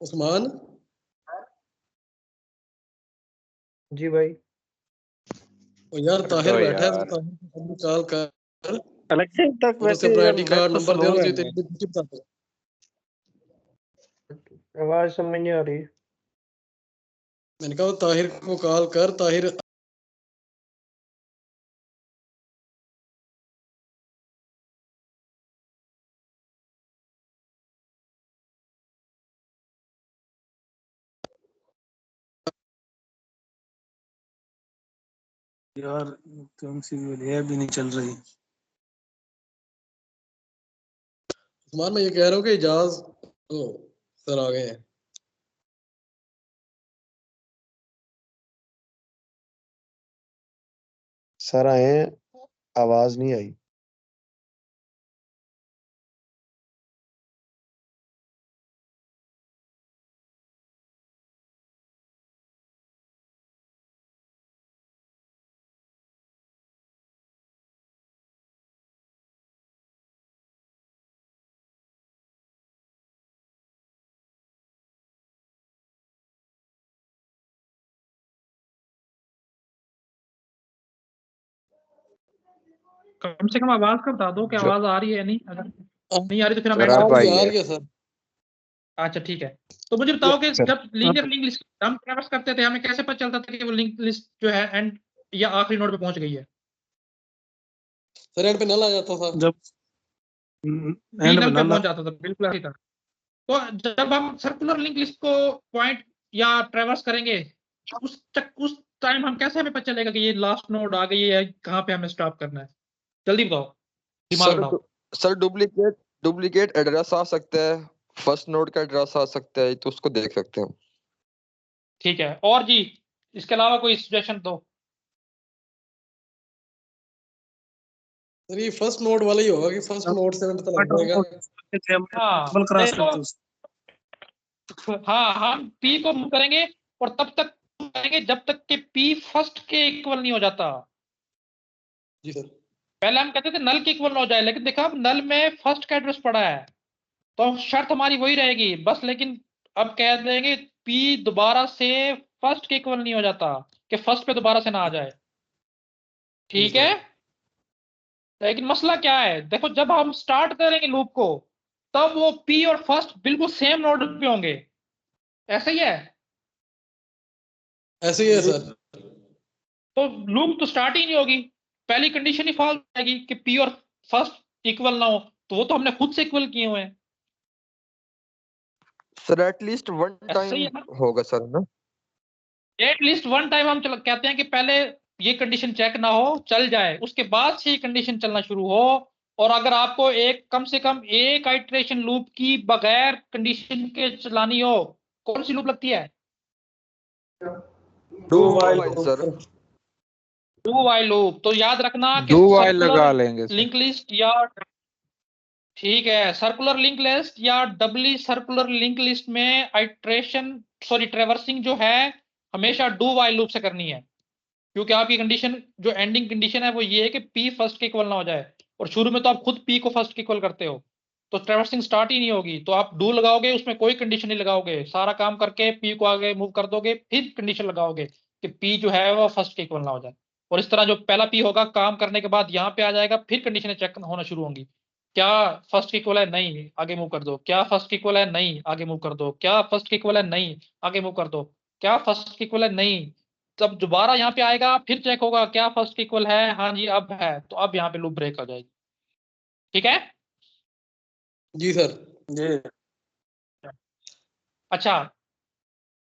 उस्मान, जी भाई। और यार कर ताहिर दो बैठा है, तो यार। ताहिर को कॉल कर इलेक्शन तक और उसे वैसे अपना यार आईडी नेट कार्ड तो नंबर दे स्लो और है। उसे तेरी ड्यूटी बता दे। आवाज समझ नहीं आ रही। मैंने कहा ताहिर को कॉल कर, ताहिर यार तुम सी ये भी नहीं चल रही। उस्मान, मैं ये कह रहा हूँ कि इजाज सर आ गए हैं। सर आए हैं, आवाज नहीं आई। कम से कम आवाज का बता दो कि जो आवाज आ रही है या नहीं, अगर नहीं आ रही तो फिर हम सर end आ कर रही भाई है, आ है। रही है सर। अच्छा ठीक है। तो मुझे बताओ कि सर जब लीनियर लिंक लिस्ट हम ट्रैवर्स करते थे, हमें कैसे पता चलता था कि वो लिंक लिस्ट जो है एंड या आखिरी नोड पे पहुंच गई है? सर एंड पे नल आ जाता था। जब पी एंड नल पे बना ला। पहुंच जाता था, बिल्कुल ऐसी था। तो जब हम सर्कुलर लिंक लिस्ट को पॉइंट या ट्रैवर्स करेंगे, उस टाइम हम कैसे हमें पता चलेगा कि ये लास्ट नोड आ गई है, कहाँ पे हमें स्टॉप करना है? जल्दी बताओ, दिमाग सर लगाओ। सर डुप्लीकेट डुप्लीकेट एड्रेस आ सकता है, फर्स्ट नोड का एड्रेस आ सकता है, तो उसको देख सकते हैं। ठीक है, और जी इसके अलावा कोई सजेशन दो। सर ये फर्स्ट नोड वाला ही होगा कि फर्स्ट नोड से हमें पता लग जाएगा। हाँ डबल क्रॉस देखो, करते हाँ हम पी को मूव करेंगे और तब तक करेंगे जब तक कि पी फर्स्ट के इक्वल नहीं हो जाता। जी सर। पहले हम कहते थे नल के इक्वल ना हो जाए, लेकिन देखा अब नल में फर्स्ट का एड्रेस पड़ा है, तो शर्त हमारी वही रहेगी बस। लेकिन अब कह देंगे पी दोबारा से फर्स्ट के इक्वल नहीं हो जाता, कि फर्स्ट पे दोबारा से ना आ जाए। जी ठीक है, सर। लेकिन मसला क्या है, देखो जब हम स्टार्ट करेंगे लूप को, तब वो पी और फर्स्ट बिल्कुल सेम नोड पे होंगे, ऐसा ही है। ऐसे ही है सर। तो लूप तो स्टार्ट ही नहीं होगी, पहली कंडीशन ही फॉल्स आएगी कि पी और फर्स्ट इक्वल ना हो, तो वो तो हमने खुद से इक्वल किए हुए हैं। सर एटलीस्ट वन ऐसा ही टाइम है ना? होगा सर ना। एटलीस्ट वन टाइम हम कहते हैं कि पहले ये कंडीशन चेक ना हो, चल जाए, उसके बाद से ये कंडीशन चलना शुरू हो। और अगर आपको एक कम से कम एक आइटरेशन लूप की बगैर कंडीशन के चलानी हो, कौन सी लूप लगती है? Do while sir, do while loop. तो याद रखना कि डू वाइल लगा सर्कुलर लेंगे सर। लिंक लिस्ट या ठीक है, सर्कुलर लिंक लिस्ट या डबली सर्कुलर लिंक लिस्ट में आइटरेशन सॉरी ट्रेवर्सिंग जो है हमेशा डू वाइल लूप से करनी है, क्योंकि आपकी कंडीशन जो एंडिंग कंडीशन है वो ये है कि पी फर्स्ट के इक्वल ना हो जाए, और शुरू में तो आप खुद पी को फर्स्ट के इक्वल करते हो, तो ट्रेवर्सिंग स्टार्ट ही नहीं होगी। तो आप डू लगाओगे, उसमें कोई कंडीशन नहीं लगाओगे, सारा काम करके पी को आगे मूव कर दोगे, फिर कंडीशन लगाओगे कि पी जो है वो फर्स्ट के इक्वल ना हो जाए। और इस तरह जो पहला पी होगा काम करने के बाद यहाँ पे आ जाएगा, फिर कंडीशनें चेक होना शुरू होंगी। क्या फर्स्ट के इक्वल है? नहीं, आगे मूव कर दो। क्या फर्स्ट के इक्वल है? नहीं, आगे मूव कर दो। क्या फर्स्ट के इक्वल है? नहीं, आगे मूव कर दो। क्या फर्स्ट के इक्वल है? नहीं। जब दोबारा यहाँ पे आएगा फिर चेक होगा क्या फर्स्ट इक्वल है, हाँ जी अब है, तो अब यहाँ पे लूप ब्रेक हो जाएगी। ठीक है जी सर। जी अच्छा,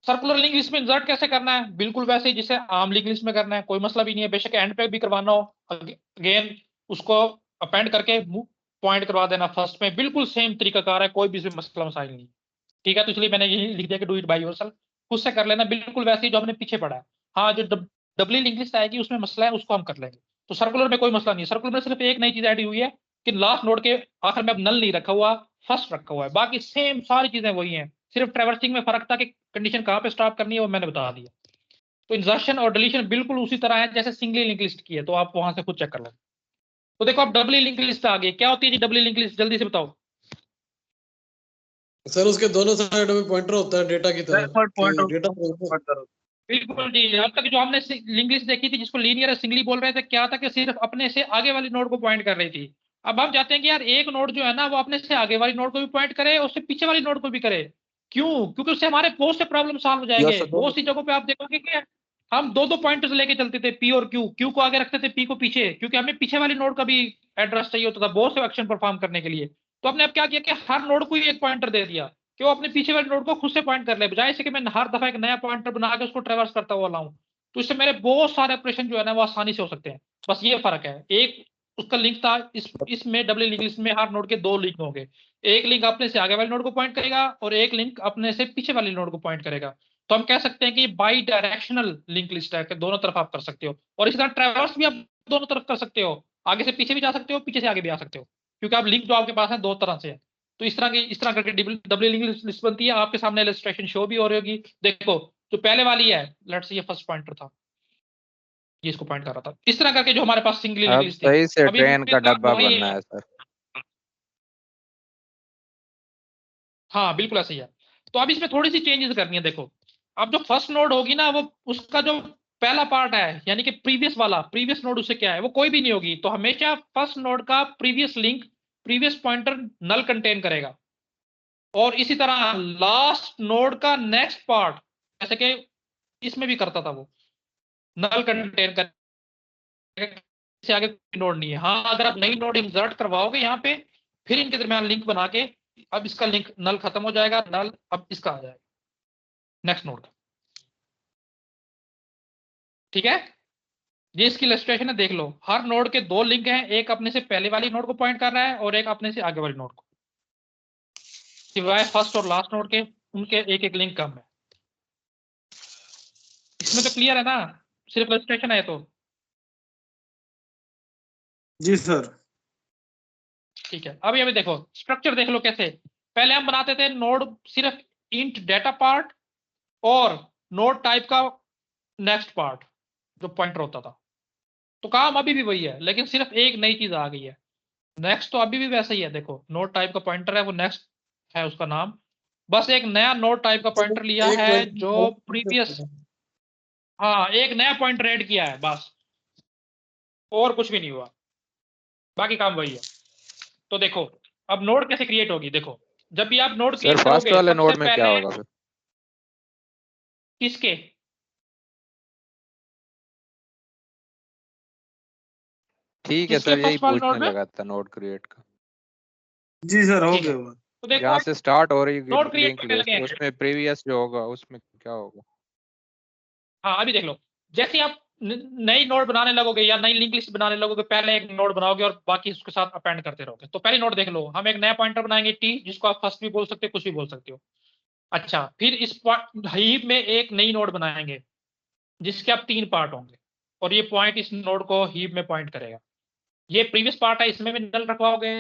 सर्कुलर लिंक लिस्ट में इंसर्ट कैसे करना है? बिल्कुल वैसे ही जिसे आम लिंक लिस्ट में करना है, कोई मसला भी नहीं है। बेशक एंड पे भी करवाना हो, अगेन उसको अपेंड करके पॉइंट करवा देना फर्स्ट में, बिल्कुल सेम तरीकाकार है, कोई भी इसमें मसला मसाइल नहीं। ठीक है, तो इसलिए मैंने यही लिख दिया कि डू इट बाय योरसेल्फ, खुद से कर लेना, बिल्कुल वैसे ही जो हमने पीछे पढ़ा है। हाँ, जो डबली लिंक लिस्ट आएगी उसमें मसला है, उसको हम कर लेंगे। तो सर्कुलर में कोई मसला नहीं है। सर्कुलर में सिर्फ एक नई चीज ऐड हुई है कि लास्ट नोड के आखिर में अब नल नहीं रखा हुआ, फर्स्ट रखा हुआ है, बाकी सेम सारी चीजें वही हैं। सिर्फ ट्रैवर्सिंग में फर्क था कि कंडीशन कहाँ पे स्टॉप करनी है वो मैंने बता दिया। तो इंसर्शन और डिलीशन बिल्कुल उसी तरह है जैसे सिंगली लिंक लिस्ट की है, तो आप वहां से खुद चेक कर लो। तो देखो अब डबली लिंक लिस्ट आ गई, क्या होती है जी डबली लिंक लिस्ट, जल्दी से बताओ। सर उसके दोनों साइड में पॉइंटर होता है डेटा की तरफ, पॉइंट डेटा बिल्कुल जी, अब तक जो हमने लिंक लिस्ट देखी थी जिसको लीनियर सिंगली बोल रहे थे, क्या था कि सिर्फ अपने से आगे वाली नोड को पॉइंट कर रही थी। अब हम चाहते हैं कि यार एक नोड जो है ना वो अपने से आगे वाली नोड को भी पॉइंट करे और उससे पीछे वाली नोड को भी करे। क्यों? क्योंकि उससे हमारे बहुत से प्रॉब्लम सॉल्व हो यस जाएंगे। सर, बहुत सी जगहों पे आप देखोगे कि हम दो दो पॉइंटर्स लेके चलते थे, पी और क्यू, क्यू को आगे रखते थे, पी को पीछे, क्योंकि हमें पीछे वाली नोड का भी एड्रेस चाहिए होता था बहुत से एक्शन परफॉर्म करने के लिए। तो हमने अब क्या किया कि हर नोड को ही एक पॉइंटर दे दिया कि वो अपने पीछे वाले नोड को खुद से पॉइंट कर ले, बजाय से कि मैं हर दफा एक नया पॉइंटर बना के उसको ट्रेवर्स करता हुआ लाऊं। तो इससे मेरे बहुत सारे ऑपरेशन जो है ना वो आसानी से हो सकते हैं। बस ये फर्क है, एक उसका लिंक था, इसमें डबल लिंक लिस्ट में हर नोड के दो लिंक होंगे, एक लिंक अपने से आगे वाले नोड को पॉइंट करेगा और एक लिंक अपने से पीछे वाले नोड को पॉइंट करेगा। तो हम कह सकते हैं कि बाई डायरेक्शनल लिंक लिस्ट है कि दोनों तरफ आप कर सकते हो, और इसी तरह ट्रैवर्स भी आप दोनों तरफ कर सकते हो, आगे से पीछे भी जा सकते हो, पीछे से आगे भी आ सकते हो, क्योंकि आप लिंक जो आपके पास है दो तरह से है। तो इस तरह करके डबल लिंक लिस्ट बनती है। आपके सामने इलस्ट्रेशन शो भी हो रही होगी, देखो जो पहले वाली है, लेट्स से ये फर्स्ट पॉइंटर था, ये इसको पॉइंट कर रहा था, इस तरह करके जो हमारे पास सिंगली लिंक अब लिस्ट थी। सही से अभी ट्रेन का डब्बा वही बनना है, है सर। हाँ बिल्कुल ऐसा ही है। तो अब इसमें थोड़ी सी चेंजेस करनी है। देखो अब जो फर्स्ट नोड होगी ना वो उसका जो पहला पार्ट है यानी कि प्रीवियस वाला, प्रीवियस नोड उससे क्या है वो कोई भी नहीं होगी। तो हमेशा फर्स्ट नोड का प्रीवियस लिंक, प्रीवियस पॉइंटर नल कंटेन करेगा। और इसी तरह लास्ट नोड का नेक्स्ट पार्ट, जैसे कि इसमें भी करता था वो, नल कंटेन करेगा, से आगे कोई नोड नहीं है। हाँ, अगर आप नई नोड इंसर्ट करवाओगे यहाँ पे, फिर इनके दरमियान लिंक बना के, अब इसका लिंक नल खत्म हो जाएगा, नल अब इसका आ जाएगा नेक्स्ट नोड का। ठीक है, ये इसकी इलस्ट्रेशन है, देख लो हर नोड के दो लिंक हैं, एक अपने से पहले वाली नोड को पॉइंट कर रहा है और एक अपने से आगे वाली नोड को, सिवाय फर्स्ट और लास्ट नोड के, उनके एक एक लिंक कम है। इसमें तो क्लियर है ना, सिर्फ इलस्ट्रेशन है तो। जी सर। ठीक है, अभी अभी देखो स्ट्रक्चर देख लो कैसे। पहले हम बनाते थे नोड सिर्फ इंट डेटा पार्ट और नोड टाइप का नेक्स्ट पार्ट जो पॉइंटर होता था। तो काम अभी भी वही है, लेकिन सिर्फ एक नई चीज आ गई है, नेक्स्ट तो अभी भी वैसा ही है। देखो नोड टाइप का पॉइंटर है वो नेक्स्ट है उसका नाम, बस एक नया नोड टाइप का पॉइंटर लिया एक है जो प्रीवियस, पॉइंटर हाँ एक नया पॉइंटर ऐड किया है बस, और कुछ भी नहीं हुआ, बाकी काम वही है। तो देखो अब नोड कैसे क्रिएट होगी, देखो जब भी आप नोड सर क्रिएट फर्स्ट करोगे वाले सबसे नोड में क्या पहले होगा फिर? किसके, ठीक है किसके सर, यही फर्स्ट वाले पूछने नोड में? लगा था नोड क्रिएट का। जी सर, हो ठीक है, गया बात। तो देखो जहाँ से स्टार्ट हो रही नोड क्रिएट लिंक करने लिस्ट लगे हैं। उसमें प्रीवियस जो होगा उसमें क्या होगा? हाँ अभी देख लो, जैसे ही आप नई नोड बनाने लगोगे या नई लिंक लिस्ट बनाने लगोगे, पहले एक नोड बनाओगे और बाकी उसके साथ अपेंड करते रहोगे। तो पहली नोड देख लो, हम एक नया पॉइंटर बनाएंगे टी, जिसको आप फर्स्ट भी बोल सकते हो, कुछ भी बोल सकते हो। अच्छा, फिर इस हीप में एक नई नोड बनाएंगे जिसके आप 3 पार्ट होंगे, और ये पॉइंट इस नोड को हीप में पॉइंट करेगा। ये प्रीवियस पार्ट है, इसमें भी नल रखवाओगे,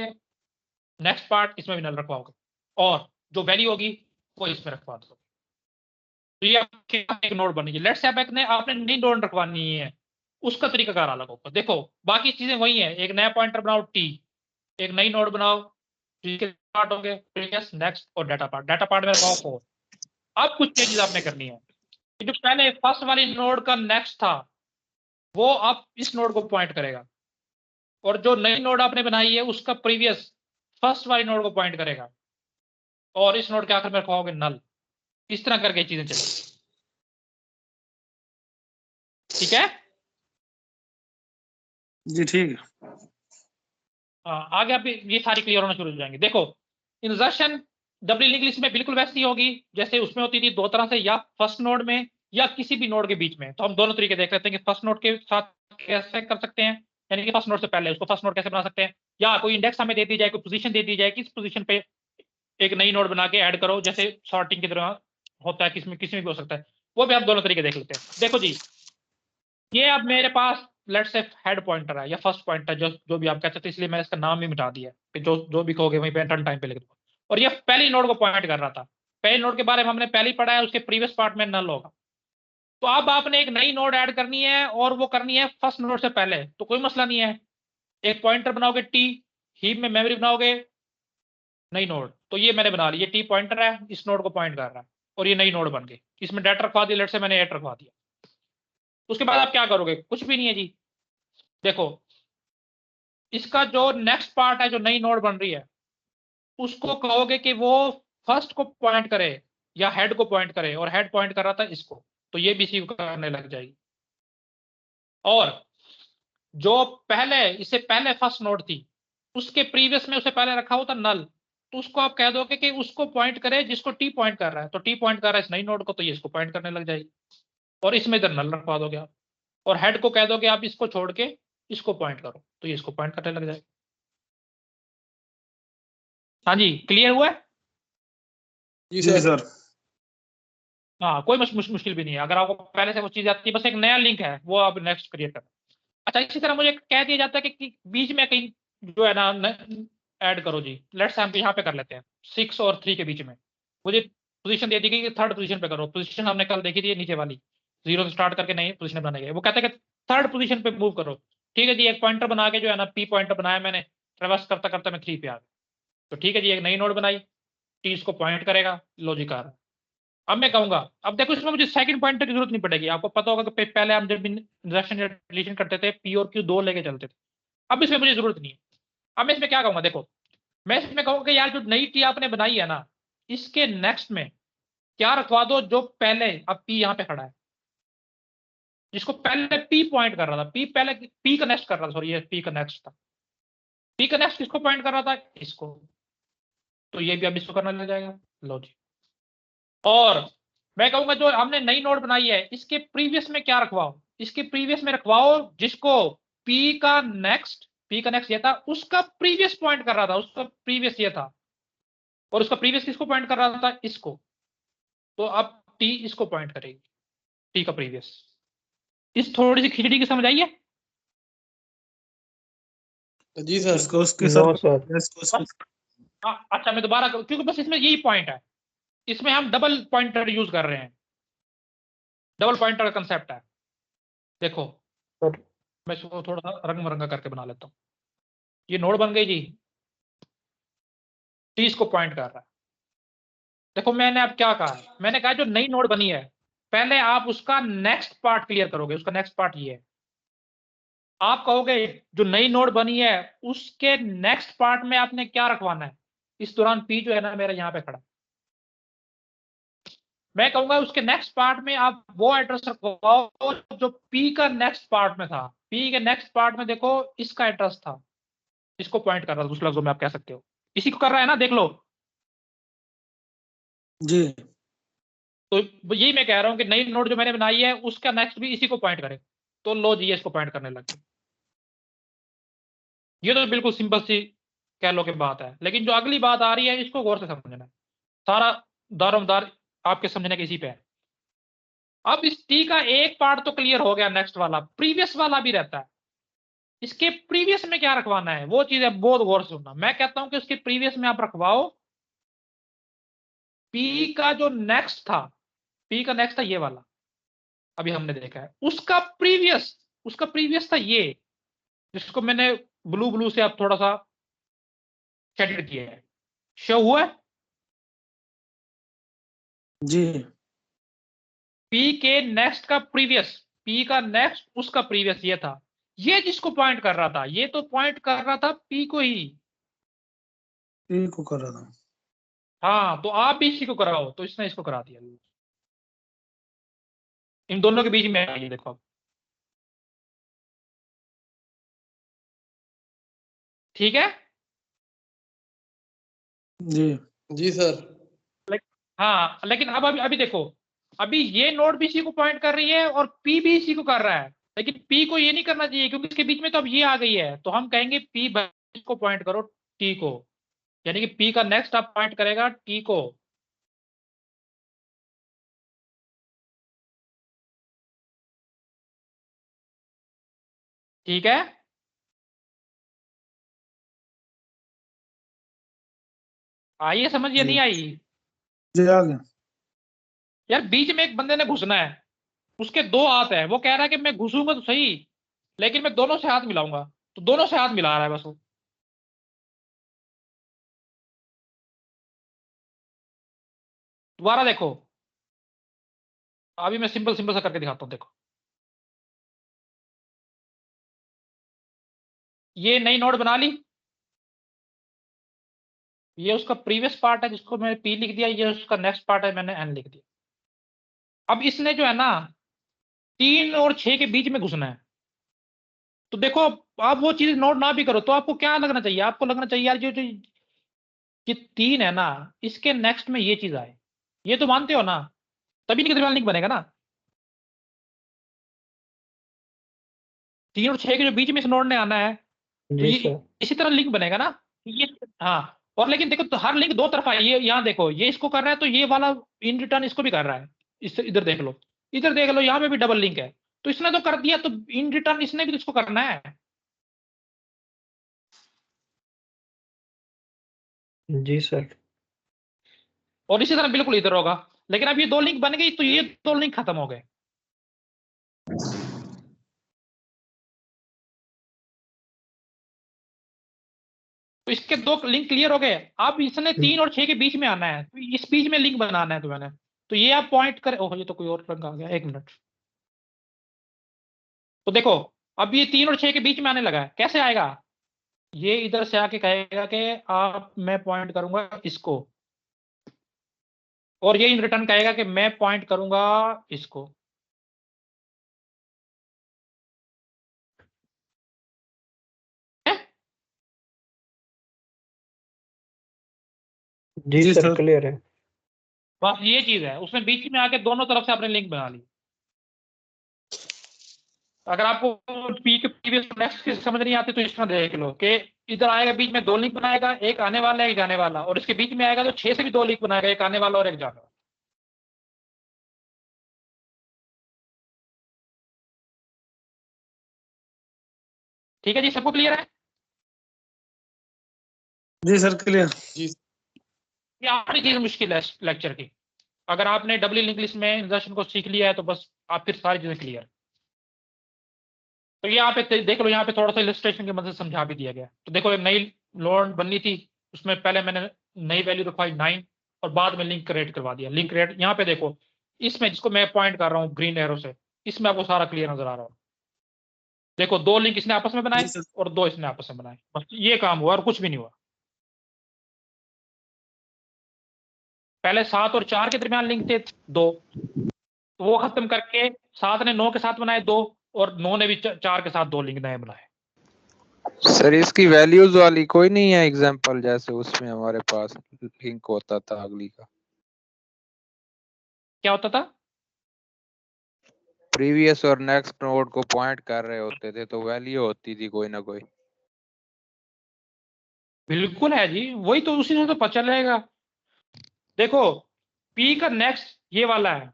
नेक्स्ट पार्ट इसमें भी नल रखवाओगे, और जो वैल्यू होगी वो इसमें रखवा दो। तो ये आपके एक नोड बनेगी। लेट्स से आपने नई नोड रखवानी है, उसका तरीकाकार अलग होगा। देखो बाकी चीजें वही है, एक नया पॉइंटर बनाओ टी, एक नई नोड बनाओ जिसके पार्ट होंगे प्रीवियस, नेक्स्ट और डाटा पार्ट। डाटा पार्ट में रखवाओ 4। अब कुछ चेंजेस आपने करनी है। जो पहले फर्स्ट वाली नोड का नेक्स्ट था वो आप इस नोड को पॉइंट करेगा, और जो नई नोड आपने बनाई है उसका प्रीवियस फर्स्ट वाली नोड को पॉइंट करेगा, और इस नोड के आखिर में रखवाओगे नल। इस तरह करके चीजें चलेंगी, ठीक है? जी ठीक है। आगे आप ये सारी क्लियर होना शुरू हो जाएंगे। देखो इंसर्शन डबल लिंक लिस्ट में बिल्कुल वैसी होगी जैसे उसमें होती थी, 2 तरह से, या फर्स्ट नोड में या किसी भी नोड के बीच में। तो हम दोनों तरीके देख लेते हैं कि फर्स्ट नोड के साथ कैसे कर सकते हैं, यानी कि फर्स्ट नोड से पहले उसको फर्स्ट नोड कैसे बना सकते हैं, या कोई इंडेक्स हमें दे दी जाए, कोई पोजीशन दे दी जाए, किस पोजीशन पे एक नई नोड बना के ऐड करो, जैसे सॉर्टिंग की तरह होता है, किसी में भी हो सकता है। वो भी आप दोनों तरीके देख लेते हैं। देखो जी, ये अब मेरे पास लेट्स से हेड पॉइंटर है या फर्स्ट पॉइंटर, जो भी आप कहते थे, इसलिए मैंने इसका नाम भी मिटा दिया कि जो भी कहोगे वहीं पे रन टाइम पे लिख दो। और ये पहली नोड को पॉइंट कर रहा था। पहली नोड के बारे में हमने पहले ही पढ़ा है, उसके प्रीवियस पार्ट में नल होगा। तो अब आपने एक नई नोड ऐड करनी है और वो करनी है फर्स्ट नोड से पहले, तो कोई मसला नहीं है। एक पॉइंटर बनाओगे टी, हीप में मेमोरी बनाओगे, नई नोड। तो ये मैंने बना ली, ये टी पॉइंटर है, इस नोड को पॉइंट कर रहा है, और ये नई नोड बन गई। इसमें डाटा रखवा दिया, लेट से मैंने 8 रखवा दिया। उसके बाद आप क्या करोगे? कुछ भी नहीं है जी। देखो इसका जो नेक्स्ट पार्ट है, जो नई नोड बन रही है, उसको कहोगे कि वो फर्स्ट को पॉइंट करे या हेड को पॉइंट करे, और हेड पॉइंट कर रहा था इसको, तो ये भी इसी को करने लग जाएगी। और जो पहले, इससे पहले फर्स्ट नोड थी, उसके प्रीवियस में उसे पहले रखा हुआ था नल, तो उसको आप कह दोगे कि उसको पॉइंट करे जिसको टी पॉइंट कर रहा है। तो टी पॉइंट कर रहा है इस नई नोड को, तो ये इसको पॉइंट करने लग जाएगी, और इसमें इधर नल रखवा दोगे आप। और हेड को कह दोगे आप इसको छोड़ के इसको पॉइंट करो, तो ये इसको पॉइंट करने लग जाएगा। हाँ जी, क्लियर हुआ है? जी जी सर। सर। हाँ, कोई मुश्किल भी नहीं है। अगर आपको पहले से वो चीज आती है, बस एक नया लिंक है, वो आप नेक्स्ट क्रिएट करना। अच्छा, इसी तरह मुझे कह दिया जाता है कि बीच में कहीं जो है ना ऐड करो जी। लेट्स से हम यहाँ पे कर लेते हैं 6 और 3 के बीच में। मुझे पोजीशन दे दी गई कि थर्ड पोजीशन पे करो। पोजीशन हमने कल देखी थी नीचे वाली, 0 से स्टार्ट करके नई पोजीशन बनाने गए। वो कहते हैं कि थर्ड पोजीशन पे मूव करो। ठीक है जी, एक पॉइंटर बना के जो है ना, पी पॉइंटर बनाया मैंने, ट्रेवर्स करता करता मैं 3 पे आ गया। तो ठीक है जी, एक नई नोड बनाई, टी इसको पॉइंट करेगा, लॉजिक आ रहा है। अब मैं कहूंगा, अब देखो इसमें मुझे सेकंड पॉइंटर की जरूरत नहीं पड़ेगी। आपको पता होगा कि पहले हम जब इंजर्शन या डिलीशन करते थे, पी और क्यू 2 लेके चलते थे। अब इसमें मुझे जरूरत नहीं है। अब मैं इसमें क्या कहूंगा, देखो मैं इसमें कहूंगा कि यार जो नई टी आपने बनाई है ना, इसके नेक्स्ट में क्या रखवा दो जो पहले, अब पी यहाँ पे खड़ा है, जिसको पहले पी पॉइंट कर रहा था, पी पहले पी का नेक्स्ट कर रहा था, सॉरी ये पी का नेक्स्ट था। पी का नेक्स्ट किसको पॉइंट कर रहा था? इसको। तो ये भी अब इसको करना लग जाएगा, लो जी। और मैं कहूंगा जो हमने नई नोड बनाई है, इसके प्रीवियस में क्या रखवाओ? इसके प्रीवियस में रखवाओ जिसको पी का नेक्स्ट ये था, उसका प्रीवियस पॉइंट कर रहा था, उसका प्रीवियस ये था, और उसका प्रीवियस किसको पॉइंट कर रहा था? इसको। तो अब टी इसको पॉइंट करेगी, टी का प्रीवियस। इस थोड़ी सी खिचड़ी की समझ आई है? जी सर। इसको उसके नो साथ सर। अच्छा मैं दोबारा क्योंकि बस इसमें यही पॉइंट है, इसमें हम डबल पॉइंटर यूज कर रहे हैं, डबल पॉइंटर का कंसेप्ट है। देखो सर मैं इसको थोड़ा सा रंग मरंगा करके बना लेता हूँ। ये नोड बन गई जी, टी इसको पॉइंट कर रहा है। देखो मैंने अब क्या कहा है, मैंने कहा जो नई नोड बनी है, पहले आप उसका नेक्स्ट पार्ट क्लियर करोगे। उसका नेक्स्ट पार्ट ये है, आप कहोगे जो नई नोड बनी है उसके नेक्स्ट पार्ट में आपने क्या रखवाना है। इस दौरान पी जो है ना मेरा यहाँ पे खड़ा, मैं कहूंगा उसके नेक्स्ट पार्ट में आप वो एड्रेस रखवाओ जो पी का नेक्स्ट पार्ट में था। पी के नेक्स्ट पार्ट में देखो इसका एड्रेस था, इसको पॉइंट कर रहा था, दूसरे लफ्जों में आप कह सकते हो। इसी को कर रहा है ना, देख लो। जी तो यही मैं कह रहा हूँ कि नई नोड जो मैंने बनाई है उसका नेक्स्ट भी इसी को पॉइंट करे, तो लो जी इसको पॉइंट करने लग गए। ये तो बिल्कुल सिंपल सी कह लो कि बात है, लेकिन जो अगली बात आ रही है इसको गौर से समझना है, सारा दारोमदार आपके समझने के इसी पे है। अब इस टी का एक पार्ट तो क्लियर हो गया, नेक्स्ट वाला प्रीवियस वाला भी रहता है। इसके प्रीवियस में क्या रखवाना है वो चीज है, बहुत गौर से सुनना। मैं कहता हूं कि उसके प्रीवियस में आप रखवाओ पी का जो नेक्स्ट था, पी का नेक्स्ट था ये वाला, अभी हमने देखा है उसका प्रीवियस था ये, जिसको मैंने ब्लू ब्लू से अब थोड़ा सा शेडेड किया है। शो हुआ है? जी पी के नेक्स्ट का प्रीवियस, पी का नेक्स्ट उसका प्रीवियस ये था, ये जिसको पॉइंट कर रहा था, ये तो पॉइंट कर रहा था पी को ही। पी को कर रहा था। हाँ तो आप भी इसी को कराओ, तो इसने इसको करा दिया। इन दोनों के बीच में है ये, देखो अब ठीक है। जी जी सर। हाँ लेकिन अब अभी अभी देखो, अभी ये नोड भी इसी को पॉइंट कर रही है और पी भी इसी को कर रहा है, लेकिन पी को ये नहीं करना चाहिए क्योंकि इसके बीच में तो अब ये आ गई है, तो हम कहेंगे पी को पॉइंट करो टी को, यानी कि पी का नेक्स्ट आप पॉइंट करेगा टी को। ठीक है, आइए समझ या जी नहीं आई? जी आ गया। यार बीच में एक बंदे ने घुसना है, उसके दो हाथ है, वो कह रहा है कि मैं घुसूंगा तो सही लेकिन मैं दोनों से हाथ मिलाऊंगा, तो दोनों से हाथ मिला रहा है बस वो। दोबारा देखो, अभी मैं सिंपल सिंपल सा करके दिखाता हूं, देखो ये नई नोड बना ली, ये उसका प्रीवियस पार्ट है जिसको मैंने पी लिख दिया, ये उसका नेक्स्ट पार्ट है मैंने एन लिख दिया। अब इसने जो है ना 3 और 6 के बीच में घुसना है, तो देखो आप वो चीज नोट ना भी करो तो आपको क्या लगना चाहिए, आपको लगना चाहिए यार जो जो ये 3 है ना, इसके नेक्स्ट में ये चीज आए, ये तो मानते हो ना, तभी इनके दरमियान लिंक बनेगा ना। 3 और 6 के जो बीच में इस नोड ने आना है, तो जी ये सर। इसी तरह लिंक बनेगा ना ये। हाँ और लेकिन देखो तो हर लिंक दो तरफा है, ये यहाँ देखो ये इसको कर रहा है तो ये वाला इन रिटर्न इसको भी कर रहा है, इस इधर देख लो, इधर देख लो यहाँ पे भी डबल लिंक है, तो इसने तो कर दिया, तो इन रिटर्न इसने भी तो इसको करना है। जी सर। और इसी तरह बिल्कुल इधर होगा, लेकिन अब ये 2 लिंक बन गई तो ये 2 लिंक खत्म हो गए। तो इसके 2 लिंक क्लियर हो गए। अब इसने 3 और 6 के बीच में आना है, तो इस बीच में लिंक बनाना है तो मैंने, तो ये आप पॉइंट कर, ओह ये तो कोई और रंग आ गया, 1 मिनट। तो देखो अब ये 3 और 6 के बीच में आने लगा है, कैसे आएगा, ये इधर से आके कहेगा कि आप मैं पॉइंट करूंगा इसको, और ये इन रिटर्न कहेगा कि मैं पॉइंट करूंगा इसको। जी जी सर सर। क्लियर है। बस ये चीज है, उसमें बीच में आके दोनों तरफ से आपने लिंक बना ली। अगर आपको पी के प्रीवियस नेक्स्ट की समझ नहीं आती तो इस तरह देख लो कि इधर आएगा बीच में 2 लिंक बनाएगा, एक आने वाला है एक जाने वाला, और इसके बीच में आएगा तो 6 से भी 2 लिंक बनाएगा, एक आने वाला और एक जाने वाला। ठीक है जी, सबको क्लियर है? जी सर क्लियर। जी ये आखिरी चीज मुश्किल है लेक्चर की, अगर आपने डबली लिंक लिस्ट में इंसर्शन को सीख लिया है तो बस आप फिर सारी चीजें क्लियर। तो ये यहाँ पे देख लो, यहाँ पे थोड़ा सा इलस्ट्रेशन की मदद से समझा भी दिया गया। तो देखो एक नई लोड बननी थी, उसमें पहले मैंने नई वैल्यू रखवाई 9 और बाद में लिंक क्रिएट करवा दिया। लिंक क्रिएट यहाँ पे देखो, इसमें जिसको मैं पॉइंट कर रहा हूँ ग्रीन एरो से, इसमें आपको सारा क्लियर नजर आ रहा हो। देखो 2 लिंक इसने आपस में जी बनाए सर। और 2 इसने आपस में बनाए, बस ये काम हुआ और कुछ भी नहीं हुआ। पहले 7 और 4 के दरमियान लिंक थे 2, तो वो खत्म करके 7 ने 9 के साथ बनाए 2, और 9 ने भी 4 के साथ 2 लिंक नए बनाए। सर इसकी वैल्यूज वाली कोई नहीं है एग्जांपल, जैसे उसमें हमारे पास लिंक होता था अगली का? क्या होता था? प्रीवियस और नेक्स्ट नोड को पॉइंट कर रहे होते थे तो वैल्यू होती थी कोई ना कोई। बिल्कुल है जी, वही तो, उसी से तो पता चलेगा। देखो P का नेक्स्ट ये वाला है,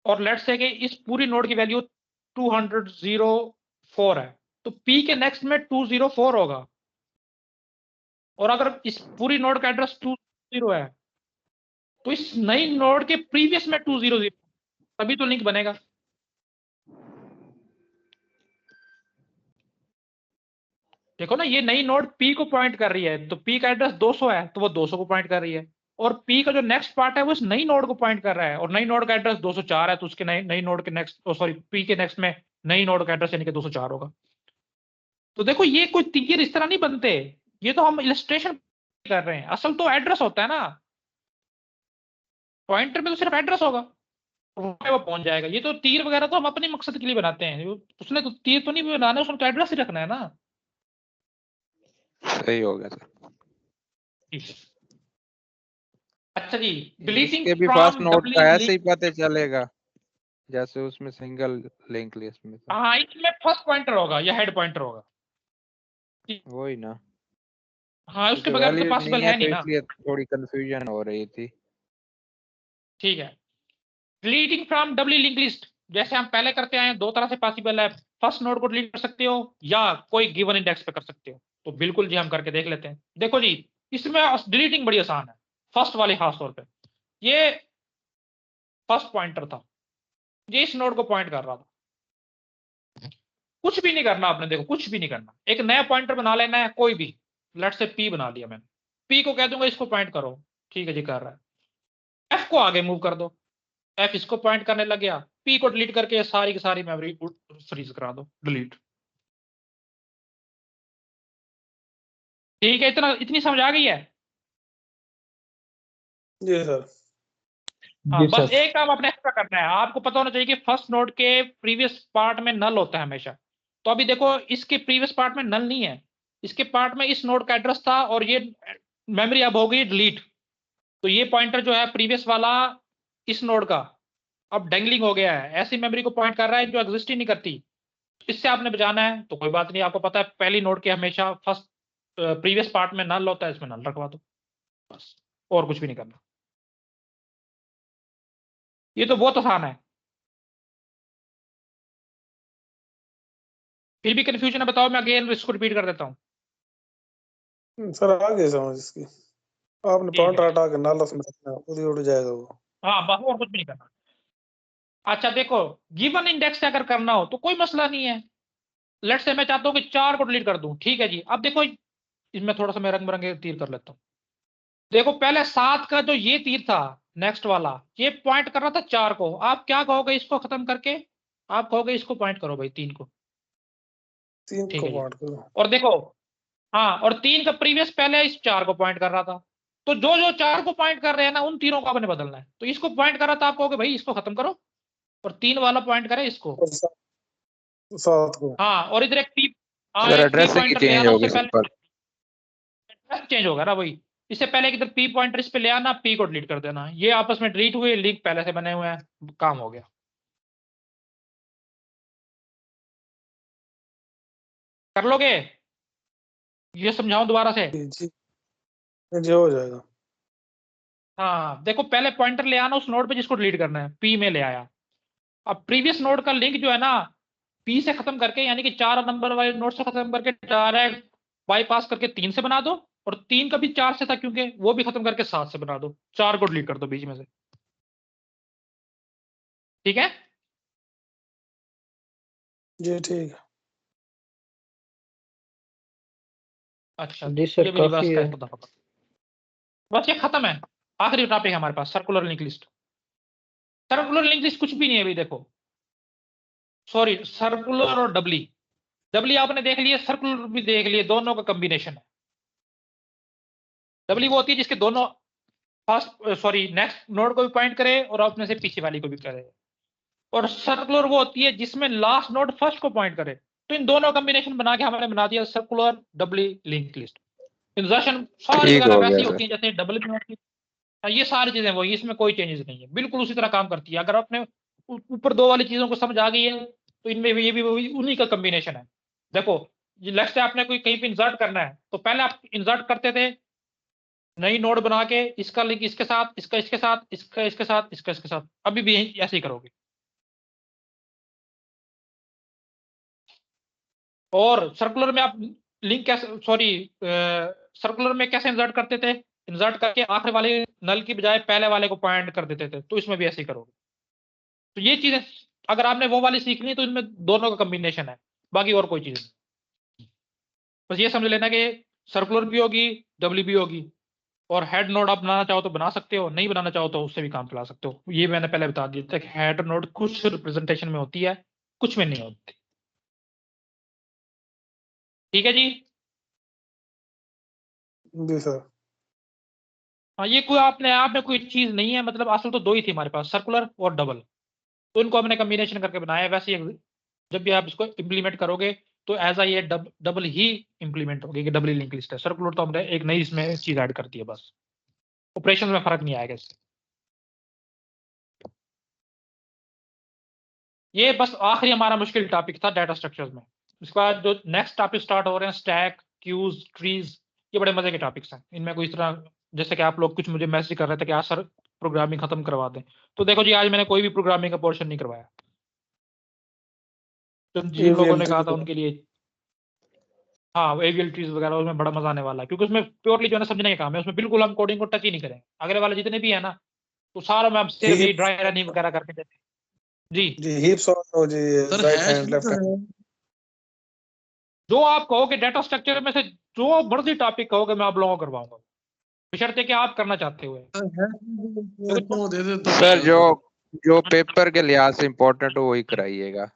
और लेट्स से कि इस पूरी नोड की वैल्यू 204 है, तो P के नेक्स्ट में 204 होगा। और अगर इस पूरी नोड का एड्रेस 20 है, तो इस नई नोड के प्रीवियस में 200, तभी तो लिंक बनेगा। देखो ना, ये नई नोड P को पॉइंट कर रही है, तो P का एड्रेस 200 है, तो वो 200 को पॉइंट कर रही है। और P का जो नेक्स्ट पार्ट है वो इस नई नोड को पॉइंट कर रहा है, और नई नोड का एड्रेस 204 है, तो उसके नई नोड के नेक्स्ट, सॉरी, P के नेक्स्ट में नई नोड का एड्रेस यानी कि 204 होगा। तो देखो ये कोई तीर इस तरह नहीं बनते, ये तो हम इलस्ट्रेशन कर रहे हैं, असल तो एड्रेस होता है ना, पॉइंटर में तो सिर्फ एड्रेस होगा, वो पहुंच जाएगा। ये तो तीर वगैरह तो हम अपने मकसद के लिए बनाते हैं, उसने तो तीर तो नहीं बनाना, उसने तो एड्रेस ही रखना है ना। सही हो गया सर। अच्छा जी, डिलीटिंग इसके भी फर्स्ट फ्रॉम नोड का ऐसे ही डबली, पता चलेगा जैसे उसमें सिंगल लिंक लिस्ट में था। हाँ इसमें फर्स्ट पॉइंटर होगा या हेड पॉइंटर होगा, वही ना, हाँ उसके क्योंकि बगैर तो वैलिड पॉसिबल नहीं है है नहीं तो ना। इसलिए थोड़ी कंफ्यूजन हो रही थी। ठीक है, deleting from Dabali link list जैसे हम पहले करते आए, दो तरह से पॉसिबल है, फर्स्ट नोड को डिलीट कर सकते हो या कोई गिवन इंडेक्स पे कर सकते हो। तो बिल्कुल जी हम करके देख लेते हैं। देखो जी, इसमें डिलीटिंग बड़ी आसान है, फर्स्ट वाले खास तौर पे। ये फर्स्ट पॉइंटर था, ये इस नोड को पॉइंट कर रहा था, कुछ भी नहीं करना आपने, देखो कुछ भी नहीं करना, एक नया पॉइंटर बना लेना है कोई भी, लेट से P बना लिया मैंने, P को कह दूंगा इसको पॉइंट करो, ठीक है जी कर रहा है। F को आगे मूव कर दो, F इसको पॉइंट करने लग गया, P को डिलीट करके सारी की सारी मेमोरी फ्रीज करा दो, डिलीट। ठीक है, इतनी समझ आ गई है? जी सर। हाँ, बस एक काम आपने एक्स्ट्रा करना है, आपको पता होना चाहिए कि फर्स्ट नोड के प्रीवियस पार्ट में नल होता है हमेशा। तो अभी देखो इसके प्रीवियस पार्ट में नल नहीं है, इसके पार्ट में इस नोड का एड्रेस था और ये मेमोरी अब हो गई डिलीट, तो ये पॉइंटर जो है प्रीवियस वाला इस नोड का अब डेंगलिंग हो गया है, ऐसी मेमोरी को पॉइंट कर रहा है जो एग्जिस्ट ही नहीं करती। इससे आपने बचाना है तो कोई बात नहीं, आपको पता है पहली नोड के हमेशा फर्स्ट प्रीवियस पार्ट में नल होता है, इसमें नल रखवा दो बस, और कुछ भी नहीं करना। ये तो बहुत आसान है, फिर भी कंफ्यूजन है बताओ, मैं अगेन इसको रिपीट कर देता हूँ। सर आ गई समझ इसकी, आपने ठीक पॉइंटर है, हटा के नाला में रखना, उड़ी उड़ जाएगा वो। हाँ बस और कुछ भी नहीं करना। अच्छा देखो, गिवन इंडेक्स से अगर करना हो तो कोई मसला नहीं है, लेट्स से मैं चाहता हूँ कि 4 को डिलीट कर दूं, ठीक है जी। अब देखो इसमें थोड़ा सा मैं रंग बिरंगे तीर कर लेता हूँ। देखो पहले 7 का जो ये तीर था नेक्स्ट वाला, ये पॉइंट कर रहा था 4 को, आप क्या कहोगे इसको खत्म करके? आप कहोगे इसको पॉइंट करो भाई 3 को, 3 ठीक को है जी। पॉइंट करो। और देखो, हाँ, और 3 का प्रीवियस पहले इस 4 को पॉइंट कर रहा था, तो जो जो 4 को पॉइंट कर रहे हैं ना उन तीनों को आपने बदलना है। तो इसको पॉइंट कर रहा था, आप कहोगे भाई इसको खत्म करो, और 3 वाला पॉइंट करे इसको, और 7 को। हाँ, और इधर एक P, हाँ सर एक P एड्रेसिंग ही पॉइंटर ले चेंज आना, होगी उससे सब पहले पर। चेंज होगा ना वही, इससे पहले एक इधर P पॉइंटर इस पे ले आना, P को डिलीट कर देना, ये आपस में डिलीट हुए, लिंक पहले से बने हुए हैं, काम हो गया। कर लोगे? ये समझाऊं दोबारा से? जी जी हो जाएगा। हाँ देखो, पहले पॉइंटर ले आना उस नोड पे जिसको डिलीट करना है, P में ले आया। अब प्रीवियस नोड का लिंक जो है ना, P से खत्म करके, यानी कि 4 नंबर वाले नोड से खत्म करके डायरेक्ट बाईपास करके 3 से बना दो, और 3 का भी 4 से था क्योंकि वो भी खत्म करके 7 से बना दो, 4 को डिलीट कर दो बीच में से, ठीक है? जी ठीक है। अच्छा जी सर ये मेरी काफी बस का है। एक दफा, बस ये खत्म है। आखिरी टॉपिक है हमारे पास, circular link list. Circular link list कुछ भी नहीं है अभी, देखो सॉरी, सर्कुलर और डबली, डबली आपने देख लिया, सर्कुलर भी देख लिए, दोनों का कॉम्बिनेशन है। डबली वो होती है जिसके दोनों फर्स्ट, सॉरी, नेक्स्ट नोड को भी पॉइंट करे और अपने से पीछे वाली को भी करे, और सर्कुलर वो होती है जिसमें लास्ट नोड फर्स्ट को पॉइंट करे। तो इन दोनों कॉम्बिनेशन बना के हमने बना दिया सर्कुलर डबली लिंक लिस्ट। इंसर्शन सारी ठीक वगैरह हो वैसी गया होती सर। है जैसे डबल में होती है। ये सारी चीजें वही, इसमें कोई चेंजेस नहीं है, बिल्कुल उसी तरह काम करती है। अगर आपने ऊपर दो वाली चीजों को समझ आ गई है तो इनमें भी ये भी उन्हीं का कॉम्बिनेशन है। देखो लेफ्ट से आपने कोई कहीं पे इंसर्ट करना है तो पहले आप इंसर्ट करते थे नई नोड बना के, इसका लिंक इसके साथ, इसका इसके साथ, इसका इसके साथ, इसका इसके साथ, अभी भी ऐसे ही करोगे। और सर्कुलर में आप लिंक कैसे, सॉरी सर्कुलर में कैसे इंसर्ट करते थे, इंसर्ट करके आखिरी वाले नल की बजाय पहले वाले को पॉइंट कर देते थे, तो इसमें भी ऐसे ही करोगे। तो ये चीजें अगर आपने वो वाली सीखनी है तो इनमें दोनों का कॉम्बिनेशन है, बाकी और कोई चीज नहीं। बस ये समझ लेना कि सर्कुलर भी होगी, डब्ल्यू भी होगी, और हेड नोड आप बनाना चाहो तो बना सकते हो, नहीं बनाना चाहो तो उससे भी काम चला सकते हो। ये मैंने पहले बता दिया था कि हेड नोड कुछ रिप्रेजेंटेशन में होती है, कुछ में नहीं होती। ठीक है जी। जी सर। हाँ ये कोई अपने आप में कोई चीज नहीं है, मतलब असल तो दो ही थी हमारे पास, सर्कुलर और डबल, तो इनको हमने कॉम्बिनेशन करके बनाया है। वैसे जब भी आप इसको इम्प्लीमेंट करोगे तो एज ये डबल ही इम्प्लीमेंट होगी कि डबल लिंक लिस्ट है। सर्कुलर तो हमने एक नई इसमें चीज ऐड कर दी है, बस ऑपरेशन में फर्क नहीं आएगा इससे। ये बस आखिरी हमारा मुश्किल टॉपिक था डाटा स्ट्रक्चर्स में। इसके बाद जो नेक्स्ट टॉपिक स्टार्ट हो रहे हैं, स्टैक, क्यूज, ट्रीज, ये बड़े मजे के टॉपिक्स हैं। इनमें कोई इस तरह, जैसे कि आप लोग कुछ मुझे मैसेज कर रहे थे कि आज सर प्रोग्रामिंग खत्म करवा दें, तो देखो जी आज मैंने कोई भी प्रोग्रामिंग का पोर्शन नहीं करवाया। तो जिन लोगों ने कहा था उनके लिए, हाँ एवीएल ट्रीज वगैरह उसमें बड़ा मजा आने वाला है, क्योंकि उसमें प्योरली जो है ना समझने का काम है, उसमें बिल्कुल हम कोडिंग को टच ही नहीं करेंगे। अगले वाले जितने भी है ना तो सारों में हम सिर्फ ये ड्राई रनिंग वगैरह करके देते हैं। जी जी हीप्स और जी सर राइट हैश हैंड भी लेफ्ट तो हैंड। है। जो आप कहोगे डाटा स्ट्रक्चर में से जो मर्जी टॉपिक कहोगे मैं आप लोगों को करवाऊंगा, बशर्ते कि आप करना चाहते हुए। सर हैश भी तो दे दे तो सर चलता। जो पेपर के लिहाज से इम्पोर्टेंट हो वही कराइएगा।